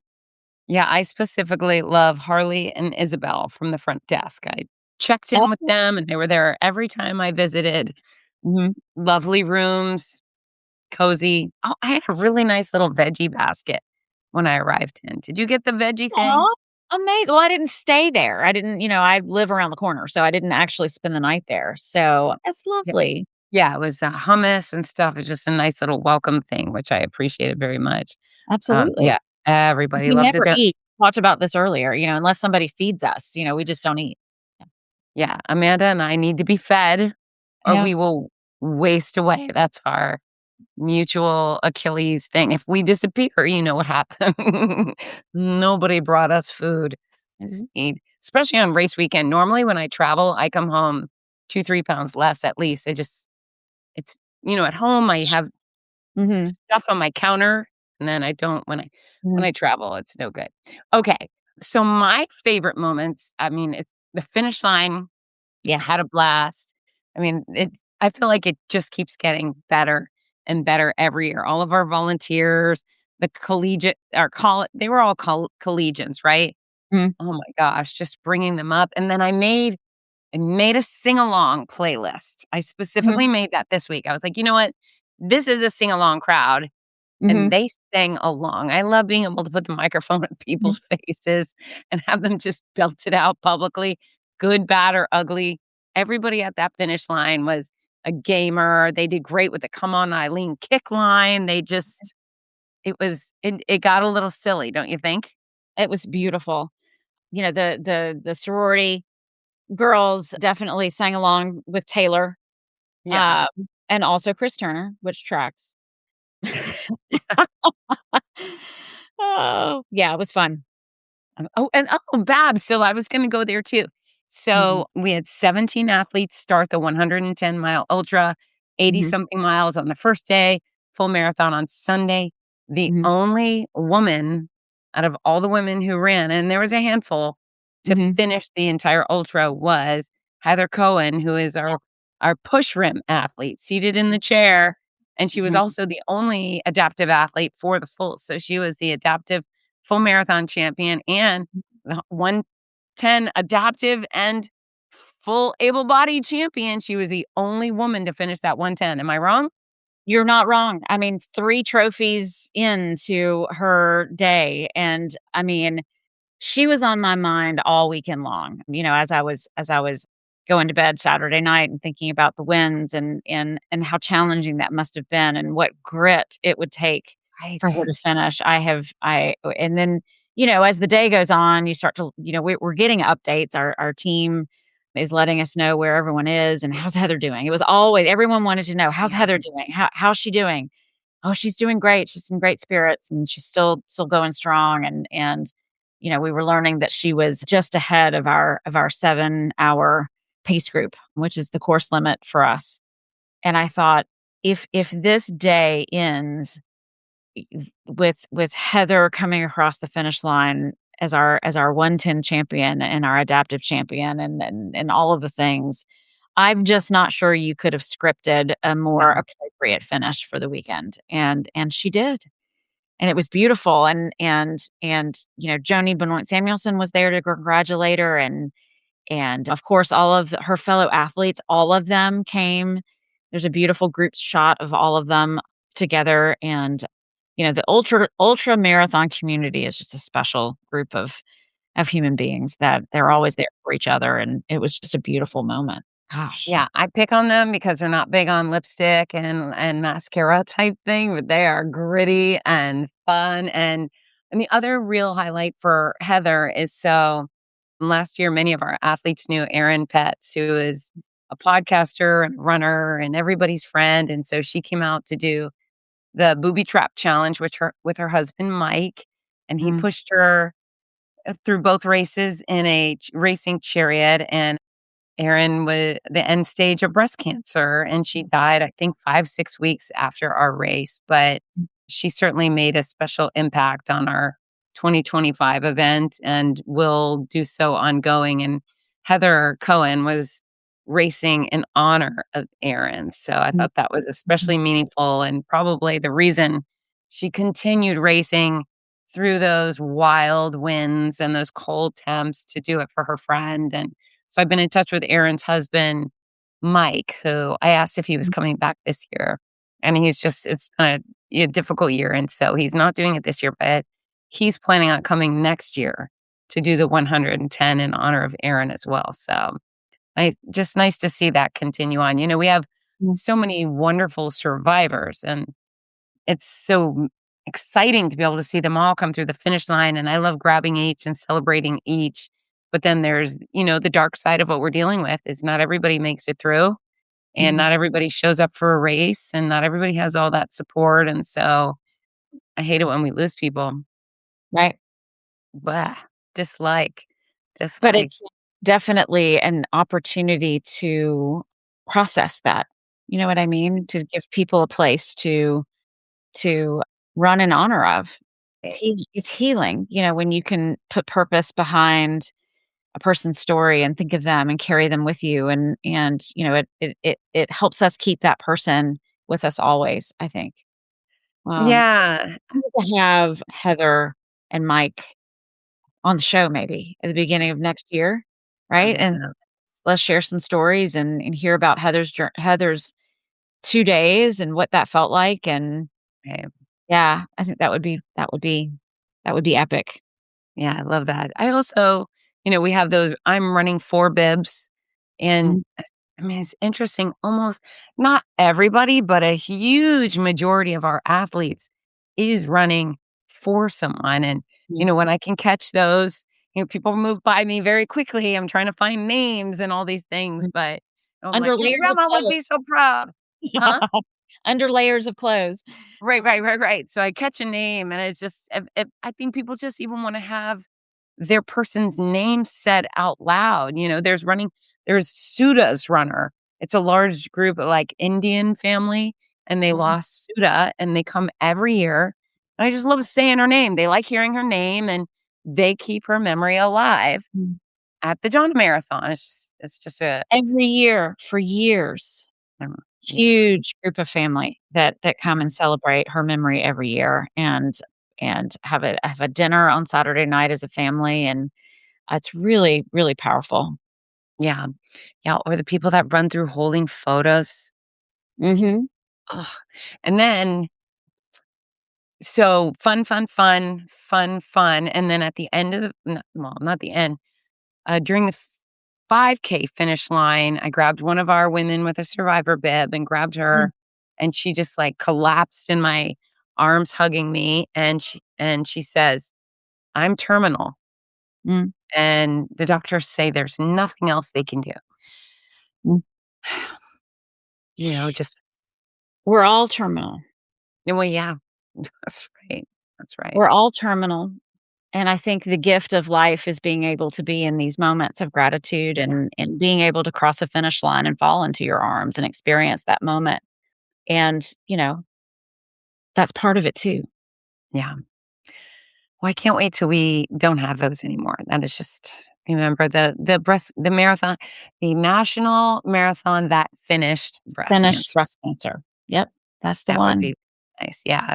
Yeah, I specifically love Harley and Isabel from the front desk. I checked in with Oh, them, and they were there every time I visited. mhm. Lovely rooms, cozy. Oh, I had a really nice little veggie basket when I arrived in. Did you get the veggie thing? Aw, amazing. Well, I didn't stay there. I didn't, I live around the corner, so I didn't actually spend the night there. So that's Yeah. lovely. Yeah, it was, hummus and stuff. It's just a nice little welcome thing, which I appreciated very much. Absolutely. Yeah, 'Cause everybody we loved it never there. eat. Talked about this earlier, unless somebody feeds us, we just don't eat. Yeah. Yeah, Amanda and I need to be fed or Yeah. we will waste away. That's our mutual Achilles thing. If we disappear, you know what happened. Nobody brought us food. I just need, especially on race weekend. Normally, when I travel, I come home 2, 3 pounds less at least. It's, at home, I have Mhm. stuff on my counter, and then I don't when Mhm. I travel, it's no good. Okay, so my favorite moments, I mean, it's the finish line. I Yes. had a blast. I mean, I feel like it just keeps getting better and better every year. All of our volunteers, the collegiate or call they were all collegians, right? Mhm. Oh my gosh, just bringing them up. And then I made a sing along playlist. I Mhm. specifically made that this week. I was like, you know what? This is a sing along crowd, and Mhm. they sang along. I love being able to put the microphone in Mhm. people's faces and have them just belt it out publicly, good, bad, or ugly. Everybody at that finish line was a gamer. They did great with the "Come on, Eileen" kick line. It got a little silly, don't you think? It was beautiful. The sorority girls definitely sang along with Taylor, Yeah. um, and also Chris Turner, which tracks. Oh, yeah, it was fun. Babs, so I was gonna go there too. Mhm. So, we had 17 athletes start the 110-mile ultra, 80 Mhm. something miles on the first day, full marathon on Sunday. The Mhm. only woman out of all the women who ran, and there was a handful, to Mhm. finish the entire ultra was Heather Cohen, who is our push rim athlete, seated in the chair, and she was Mhm. also the only adaptive athlete for the full. So, she was the adaptive full marathon champion and the 110 adaptive and full able-bodied champion. She was the only woman to finish that 110. Am I wrong? You're not wrong. I mean, 3 trophies into her day, and, I mean, she was on my mind all weekend long, as I was going to bed Saturday night and thinking about the wins and how challenging that must have been and what grit it would take Right. for her to finish. And then, as the day goes on, you start to, we're getting updates. Our team is letting us know where everyone is and how's Heather doing. It was always everyone wanted to know, how's Yeah. Heather doing? How's she doing? Oh, she's doing great. She's in great spirits and she's still going strong. And we were learning that she was just ahead of our 7-hour pace group, which is the course limit for us. And I thought, if this day ends with Heather coming across the finish line as our 110 champion and our adaptive champion and all of the things, I'm just not sure you could have scripted a more No. appropriate finish for the weekend. And she did. And it was beautiful. And Joni Benoit Samuelson was there to congratulate her. And of course, all of her fellow athletes, all of them came. There's a beautiful group shot of all of them together. And, the ultra marathon community is just a special group of human beings that they're always there for each other. And it was just a beautiful moment. Gosh. Yeah, I pick on them because they're not big on lipstick and mascara type thing, but they are gritty and fun. And the other real highlight for Heather is last year many of our athletes knew Erin Petz, who is a podcaster and runner and everybody's friend. And so she came out to do the booby trap challenge with her husband Mike, and he Mm, pushed her through both races in a racing chariot. And Erin was the end stage of breast cancer, and she died, I think, 5, 6 weeks after our race. But she certainly made a special impact on our 2025 event and will do so ongoing. And Heather Cohen was racing in honor of Erin. So I mm, thought that was mhm. especially meaningful and probably the reason she continued racing through those wild winds and those cold temps to do it for her friend. And so I've been in touch with Erin's husband, Mike, who I asked if he was coming back this year. And it's been a difficult year. And so he's not doing it this year, but he's planning on coming next year to do the 110 in honor of Erin as well. So just nice to see that continue on. We have Mm, so many wonderful survivors, and it's so exciting to be able to see them all come through the finish line, and I love grabbing each and celebrating each. But then there's, the dark side of what we're dealing with is not everybody makes it through, and mhm. not everybody shows up for a race, and not everybody has all that support. And so I hate it when we lose people. Right. Blah. Dislike. But Dislike. it's definitely an opportunity to process that. You know what I mean? To give people a place to run in honor of. It's healing, when you can put purpose behind a person's story and think of them and carry them with you it helps us keep that person with us always, I think. Um, Yeah. we need to have Heather and Mike on the show maybe at the beginning of next year, right? And Yeah. let's share some stories and hear about Heather's 2 days and what that felt like. And Right. yeah, I think that would be epic. Yeah, I love that. I also, we have those I'm running 4 bibs, and Mhm, I mean, it's interesting, almost not everybody, but a huge majority of our athletes is running for someone. And, mhm, when I can catch those, people move by me very quickly. I'm trying to find names and all these things, mhm. but I'm Under like, your layers of grandma would clothes. be so proud. Huh? Under layers of clothes. Right, right, right, right. So I catch a name, and it's just, I think people just even want to have their person's name said out loud. There's Suda's runner. It's a large group of like Indian family, and they Mhm, lost Suda, and they come every year. And I just love saying her name. They like hearing her name, and they keep her memory alive mhm. at the Donna Marathon. It's just a, Every year for years. yeah, Huge group of family that come and celebrate her memory every year and have a dinner on Saturday night as a family, and it's really, really powerful. Yeah. Yeah. Or the people that run through holding photos. Mm-hmm. Ugh. And then, so fun, fun, fun, fun, fun. And then at the end of well, not the end, during the 5K finish line, I grabbed one of our women with a survivor bib and grabbed her, and she just like collapsed in my arms, hugging me. And she says, "I'm terminal." Mm. And the doctors say there's nothing else they can do. Mm. Just, We're all terminal. well, yeah, that's right. That's right. We're all terminal. And I think the gift of life is being able to be in these moments of gratitude and being able to cross a finish line and fall into your arms and experience that moment. And, that's part of it too. Yeah. Well, I can't wait till we don't have those anymore. That is just, remember the marathon, the national marathon that finished breast Finished cancer. breast cancer. Yep. That's the That would one. be nice. Yeah.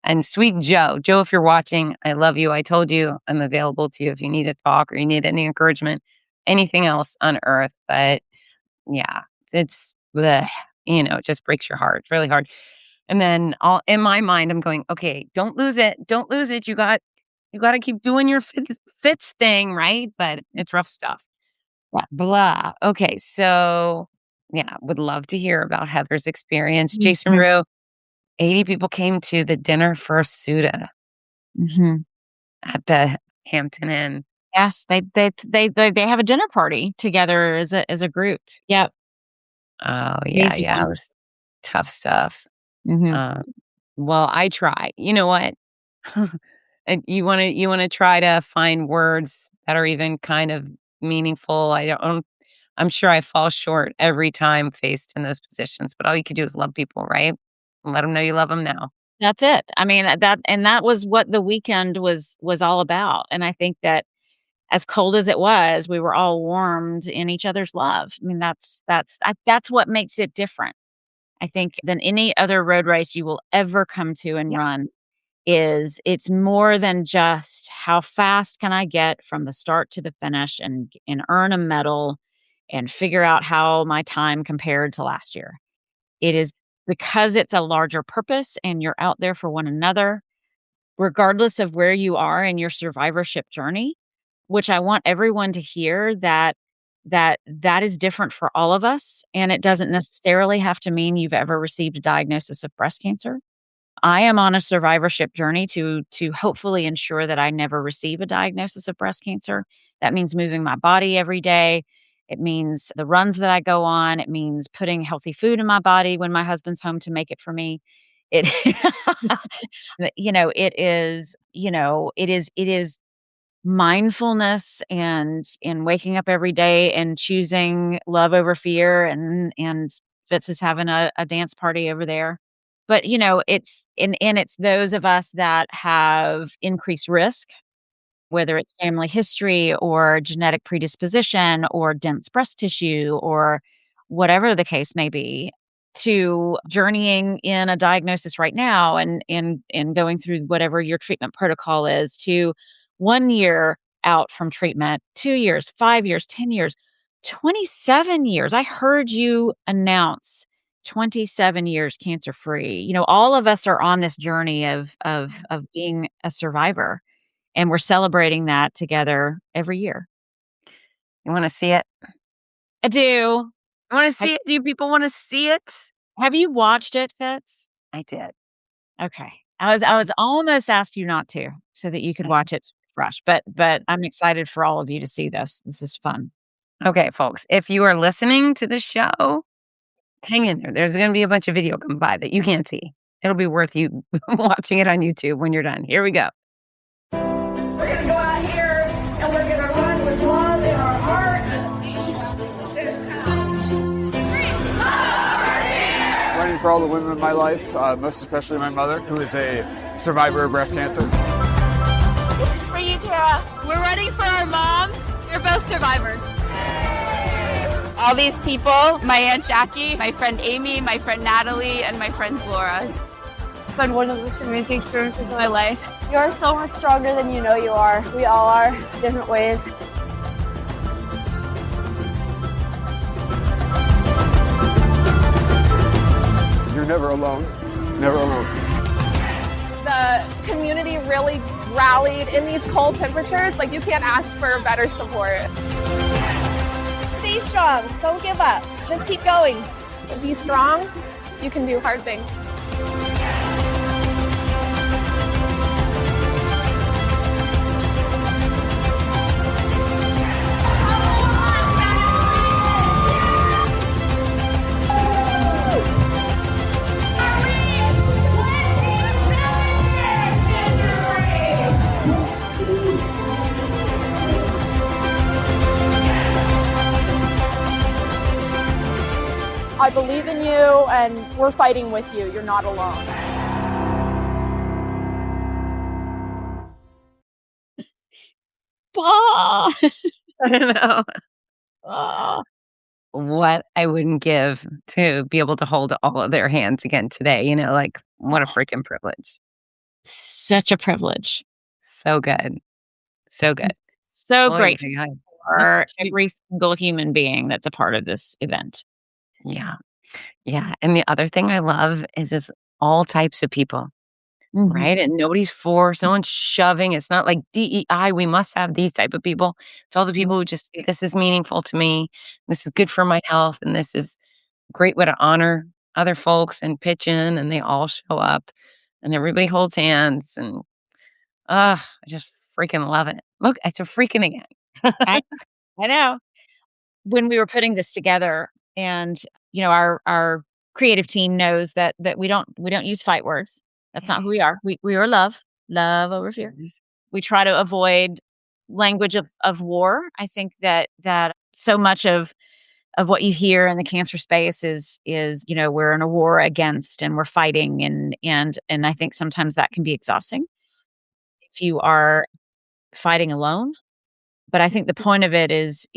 And sweet Joe. Joe, if you're watching, I love you. I told you I'm available to you if you need to talk or you need any encouragement, anything else on earth. But yeah, it's bleh, it just breaks your heart. It's really hard. And then all in my mind, I'm going, okay, don't lose it. Don't lose it. You got to keep doing your Fitz thing, right? But it's rough stuff. Yeah. Blah. Okay. So yeah, would love to hear about Heather's experience. Jason Mhm. Rue, 80 people came to the dinner for Suda Mhm. at the Hampton Inn. Yes, they have a dinner party together as a group. Yep. Oh yeah, Crazy yeah. It fun. was tough stuff. Mhm. Um, well, I try. You know what? And you wanna try to find words that are even kind of meaningful. I'm sure I fall short every time faced in those positions, but all you could do is love people, right? And let them know you love them now. That's it. I mean, that was what the weekend was all about, and I think that as cold as it was, we were all warmed in each other's love. I mean, that's what makes it different, I think, than any other road race you will ever come to and run. Is it's more than just how fast can I get from the start to the finish and earn a medal and figure out how my time compared to last year. It is because it's a larger purpose and you're out there for one another, regardless of where you are in your survivorship journey, which I want everyone to hear that is different for all of us. And it doesn't necessarily have to mean you've ever received a diagnosis of breast cancer. I am on a survivorship journey to hopefully ensure that I never receive a diagnosis of breast cancer. That means moving my body every day. It means the runs that I go on. It means putting healthy food in my body when my husband's home to make it for me. It it is mindfulness and in waking up every day and choosing love over fear and Fitz is having a dance party over there. But it's those of us that have increased risk, whether it's family history or genetic predisposition or dense breast tissue or whatever the case may be, to journeying in a diagnosis right now and going through whatever your treatment protocol is, to 1 year out from treatment, 2 years, 5 years, 10 years, 27 years. I heard you announce 27 years cancer free. All of us are on this journey of being a survivor, and we're celebrating that together every year. You wanna see it? I do. I wanna see it. Do you people wanna see it? Have you watched it, Fitz? I did. Okay. I was almost asked you not to so that you could watch it fresh, but I'm excited for all of you to see this. This is fun. Okay, folks, if you are listening to the show, hang in there. There's gonna be a bunch of video come by that you can't see. It'll be worth you watching it on YouTube when you're done. Here we go. We're gonna go out here and we're gonna run with love in our hearts. Running for all the women in my life, most especially my mother, who is a survivor of breast cancer. This is for you, Tara. We're running for our moms. They're both survivors. All these people, my Aunt Jackie, my friend Amy, my friend Natalie, and my friend Laura. It's been one of the most amazing experiences of my life. You are so much stronger than you know you are. We all are, different ways. never alone. Never alone. The community really rallied in these cold temperatures. Like, you can't ask for better support. Stay strong. Don't give up. Just keep going. Be strong. You can do hard things. I believe in you, and we're fighting with you. You're not alone. Ah, I know. ah. What I wouldn't give to be able to hold all of their hands again today. Like, what a freaking privilege. Such a privilege. So good. So good. So Oy, grateful oy, oy. for every single human being that's a part of this event. Yeah. Yeah. And the other thing I love is all types of people, right? And nobody's forced, no one's shoving. It's not like DEI, we must have these type of people. It's all the people who just say, this is meaningful to me. This is good for my health. And this is a great way to honor other folks and pitch in. And they all show up and everybody holds hands. And I just freaking love it. Look, it's a freaking again. I know. When we were putting this together, and our creative team knows that we don't use fight words. That's not who we are. We are love over fear. We try to avoid language of war. I think that so much of what you hear in the cancer space is we're in a war against, and we're fighting, and I think sometimes that can be exhausting if you are fighting alone. But I think the point of it is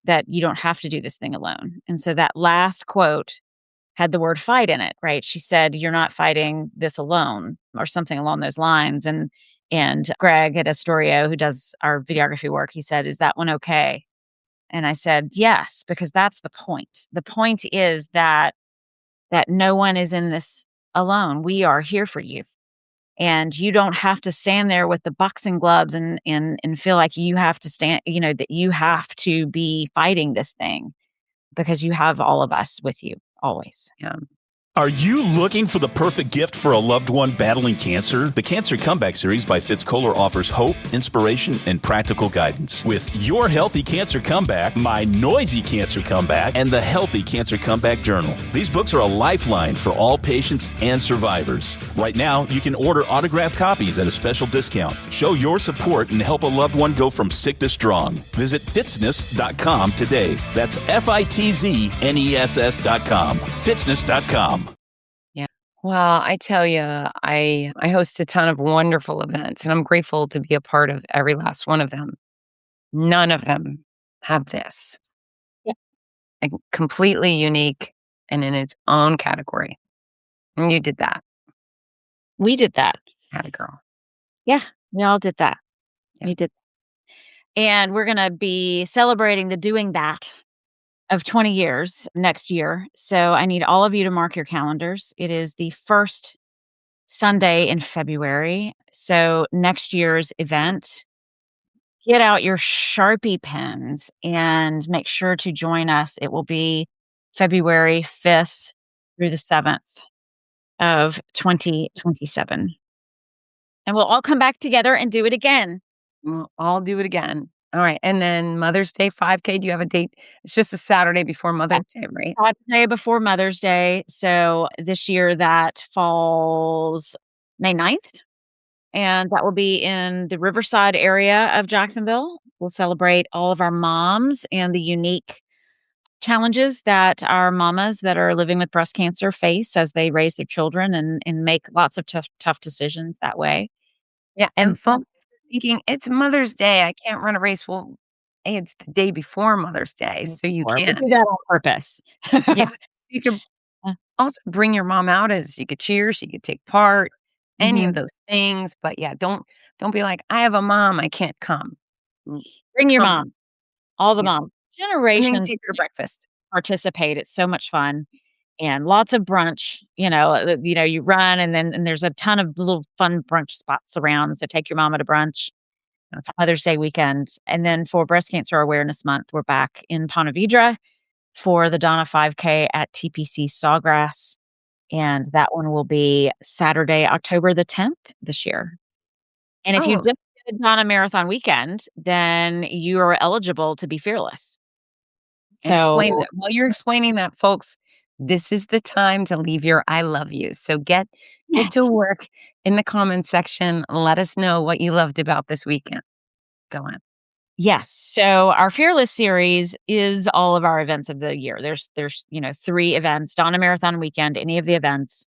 that you don't have to do this thing alone. And so that last quote had the word fight in it, right? She said, "You're not fighting this alone," or something along those lines. And Greg at Astorio, who does our videography work, he said, "Is that one okay?" And I said, "Yes," because that's the point. The point is that no one is in this alone. We are here for you. And you don't have to stand there with the boxing gloves and feel like you have to stand, that you have to be fighting this thing, because you have all of us with you always. Yeah. Are you looking for the perfect gift for a loved one battling cancer? The Cancer Comeback Series by Fitz Koehler offers hope, inspiration, and practical guidance. With Your Healthy Cancer Comeback, My Noisy Cancer Comeback, and the Healthy Cancer Comeback Journal. These books are a lifeline for all patients and survivors. Right now, you can order autographed copies at a special discount. Show your support and help a loved one go from sick to strong. Visit fitzness.com today. That's FITZNESS.com. Fitzness.com. Well, I tell you, I host a ton of wonderful events, and I'm grateful to be a part of every last one of them. None of them have this. Yeah. Like, completely unique and in its own category. And you did that. We did that. Had a girl. Yeah, we all did that. Yeah. We did. And we're going to be celebrating the doing that of 20 years next year. So I need all of you to mark your calendars. It is the first Sunday in February. So next year's event, get out your Sharpie pens and make sure to join us. It will be February 5th through the 7th of 2027. And we'll all come back together and do it again. We'll all do it again. All right. And then Mother's Day 5K, do you have a date? It's just a Saturday before Mother's Day, right? Saturday before Mother's Day. So this year that falls May 9th. And that will be in the Riverside area of Jacksonville. We'll celebrate all of our moms and the unique challenges that our mamas that are living with breast cancer face as they raise their children and make lots of tough decisions that way. Yeah. And folks thinking, it's Mother's Day, I can't run a race. Well, hey, it's the day before Mother's Day, so you We can. do that on purpose. Yeah. You could also bring your mom out as she could cheer, she could take part, any of those things. But yeah, don't be like, I have a mom, I can't come. Bring your mom. All the Yeah. moms. And then Generations take her to breakfast. participate. It's so much fun. and lots of brunch. You run and there's a ton of little fun brunch spots around. So take your mama to brunch. It's Mother's Day weekend. And then for Breast Cancer Awareness Month, we're back in Ponte Vedra for the Donna 5K at TPC Sawgrass. And that one will be Saturday, October the 10th this year. And if you just did a Donna Marathon weekend, then you are eligible to be fearless. Explain that. While you're explaining that, folks, this is the time to leave your I love you. So get to work in the comments section. Let us know what you loved about this weekend. Go on. Yes. So our Fearless series is all of our events of the year. There's 3 events: Donna Marathon weekend, any of the events,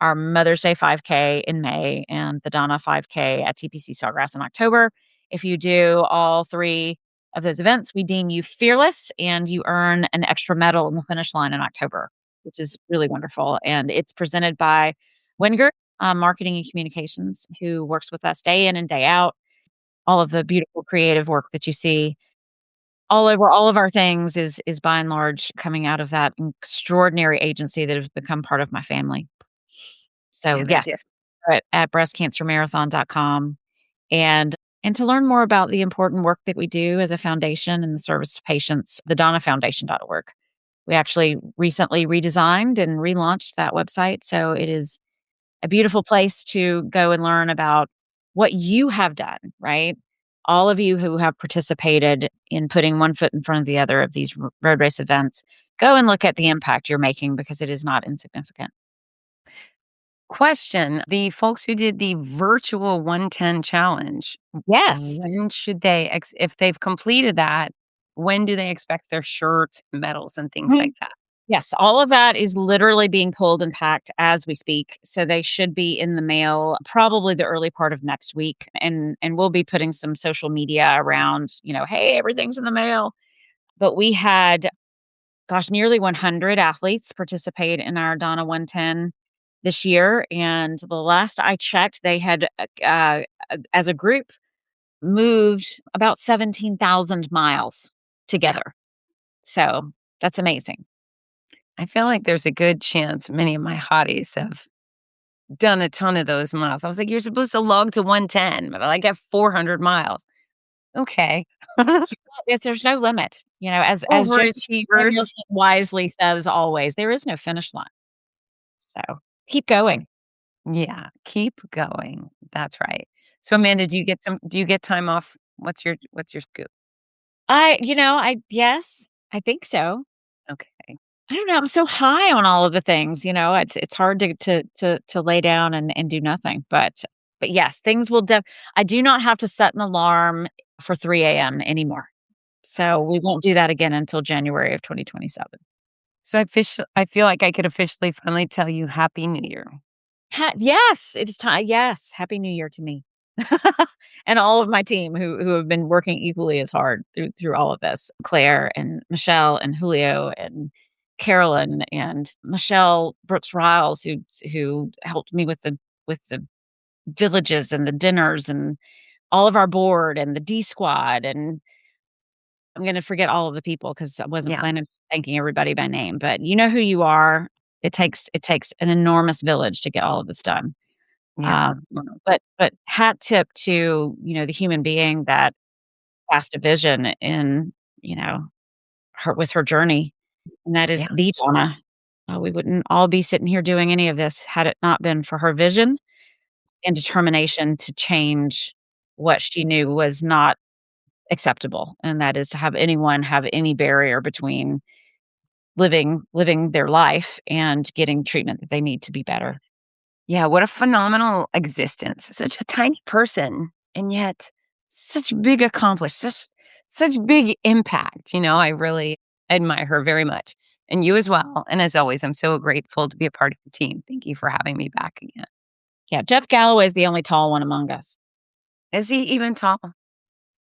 our Mother's Day 5K in May, and the Donna 5K at TPC Sawgrass in October. If you do all 3 of those events, we deem you fearless and you earn an extra medal in the finish line in October, which is really wonderful. And it's presented by Wingert Marketing and Communications, who works with us day in and day out. All of the beautiful creative work that you see all over all of our things is by and large coming out of that extraordinary agency that has become part of my family. So at breastcancermarathon.com and to learn more about the important work that we do as a foundation and the service to patients, the donnafoundation.org. We actually recently redesigned and relaunched that website. So it is a beautiful place to go and learn about what you have done, right? All of you who have participated in putting one foot in front of the other of these road race events, go and look at the impact you're making, because it is not insignificant. Question: the folks who did the virtual 110 challenge, yes, when should they, if they've completed that, when do they expect their shirts, medals, and things like that? Yes, all of that is literally being pulled and packed as we speak. So they should be in the mail probably the early part of next week. And we'll be putting some social media around, hey, everything's in the mail. But we had, nearly 100 athletes participate in our Donna 110 this year. And the last I checked, they had, as a group, moved about 17,000 miles together. Yeah. So that's amazing. I feel like there's a good chance many of my hotties have done a ton of those miles. I was like, you're supposed to log to 110, but I got 400 miles. Okay. There's no limit, as overachievers wisely says always, there is no finish line. So keep going. Yeah, keep going. That's right. So Amanda, do you get time off? What's your scoop? Yes, I think so. Okay. I don't know. I'm so high on all of the things, it's hard to lay down and do nothing. But yes, things will I do not have to set an alarm for 3 a.m. anymore. So we won't do that again until January of 2027. So I feel like I could officially finally tell you Happy New Year. Yes, it is time. Yes. Happy New Year to me. And all of my team who have been working equally as hard through all of this. Claire and Michelle and Julio and Carolyn and Michelle Brooks Riles, who helped me with the villages and the dinners and all of our board and the D squad. And I'm going to forget all of the people because I wasn't planning on thanking everybody by name, but you know who you are. It takes an enormous village to get all of this done. Yeah. But hat tip to, the human being that cast a vision in, her with her journey. And that is the Donna. We wouldn't all be sitting here doing any of this had it not been for her vision and determination to change what she knew was not acceptable. And that is to have anyone have any barrier between living their life and getting treatment that they need to be better. Yeah, what a phenomenal existence. Such a tiny person, and yet such big accomplishment, such big impact. I really admire her very much. And you as well. And as always, I'm so grateful to be a part of the team. Thank you for having me back again. Yeah, Jeff Galloway is the only tall one among us. Is he even tall?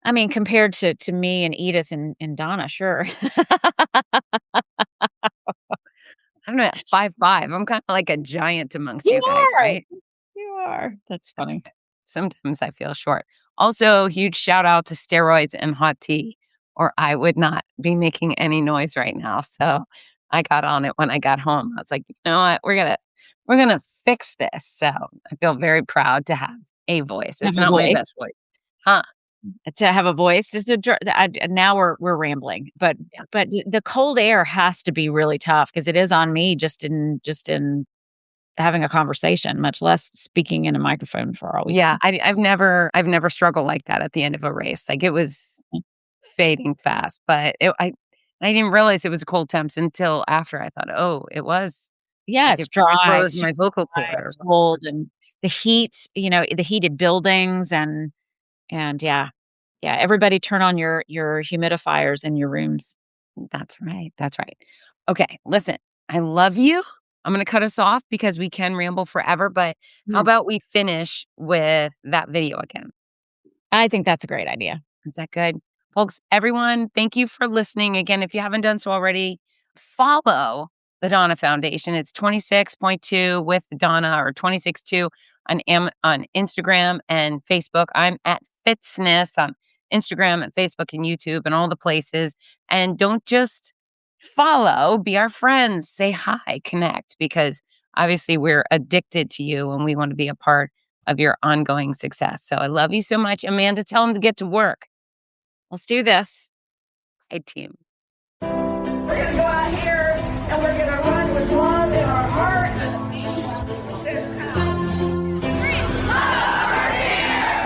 I mean, compared to me and Edith and Donna, sure. I'm at 5'5". I'm kind of like a giant amongst you guys, right? You are. That's funny. Sometimes I feel short. Also, huge shout out to steroids and hot tea, or I would not be making any noise right now. So I got on it when I got home. I was like, you know what? We're gonna fix this. So I feel very proud to have a voice. It's not my best voice, huh? To have a voice. Now we're rambling, but the cold air has to be really tough because it is on me just in having a conversation, much less speaking in a microphone for all. Yeah, I've never struggled like that at the end of a race. Like it was fading fast, but I didn't realize it was cold temps until after. I thought, oh, it was. Yeah, like it's it dry. froze my vocal cord. It's cold and the heat. The heated buildings and yeah. Everybody turn on your humidifiers in your rooms. That's right. That's right. Okay, listen, I love you. I'm going to cut us off because we can ramble forever, but how about we finish with that video again? I think that's a great idea. Is that good? Folks, everyone, thank you for listening. Again, if you haven't done so already, follow the Donna Foundation. It's 26.2 with Donna or 26.2 on Instagram and Facebook. I'm at Fitzness on Instagram and Facebook and YouTube and all the places. And don't just follow, be our friends, say hi, connect, because obviously we're addicted to you and we want to be a part of your ongoing success. So I love you so much. Amanda, tell them to get to work. Let's do this. Hey, team. We're going to go out here and we're going to run with love in our hearts.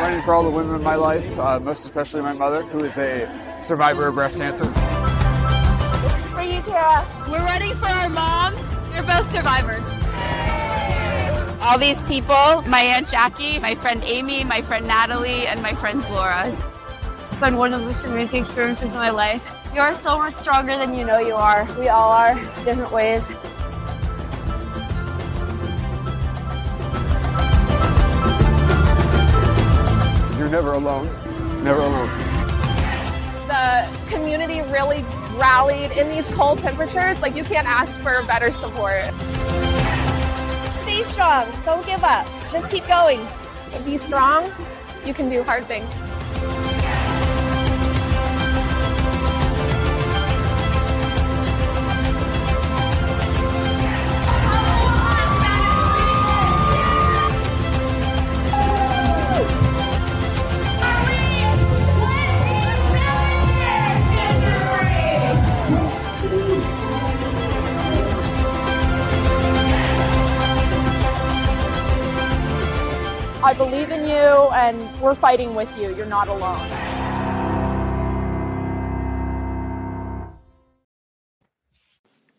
Running for all the women in my life, most especially my mother, who is a survivor of breast cancer. This is for you, Tara. We're running for our moms. They're both survivors. All these people, my Aunt Jackie, my friend Amy, my friend Natalie, and my friends Laura. It's been one of the most amazing experiences of my life. You are so much stronger than you know you are. We all are, different ways. You're never alone. Never alone. The community really rallied in these cold temperatures. Like, you can't ask for better support. Stay strong. Don't give up. Just keep going. Be strong. You can do hard things. I believe in you, and we're fighting with you. You're not alone.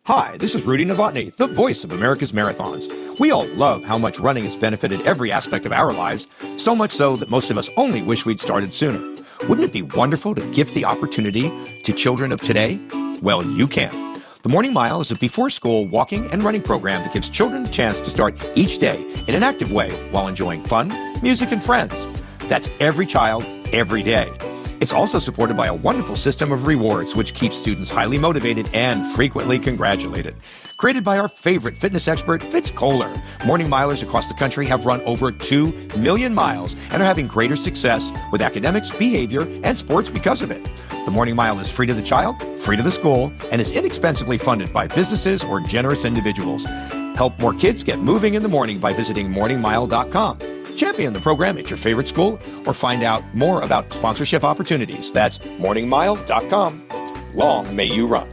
Hi, this is Rudy Novotny, the voice of America's Marathons. We all love how much running has benefited every aspect of our lives, so much so that most of us only wish we'd started sooner. Wouldn't it be wonderful to gift the opportunity to children of today? Well, you can. The Morning Mile is a before-school walking and running program that gives children a chance to start each day in an active way while enjoying fun, music, and friends. That's every child, every day. It's also supported by a wonderful system of rewards, which keeps students highly motivated and frequently congratulated. Created by our favorite fitness expert, Fitz Koehler, Morning Milers across the country have run over 2 million miles and are having greater success with academics, behavior, and sports because of it. The Morning Mile is free to the child, free to the school, and is inexpensively funded by businesses or generous individuals. Help more kids get moving in the morning by visiting morningmile.com. Champion the program at your favorite school or find out more about sponsorship opportunities. That's morningmile.com. Long may you run.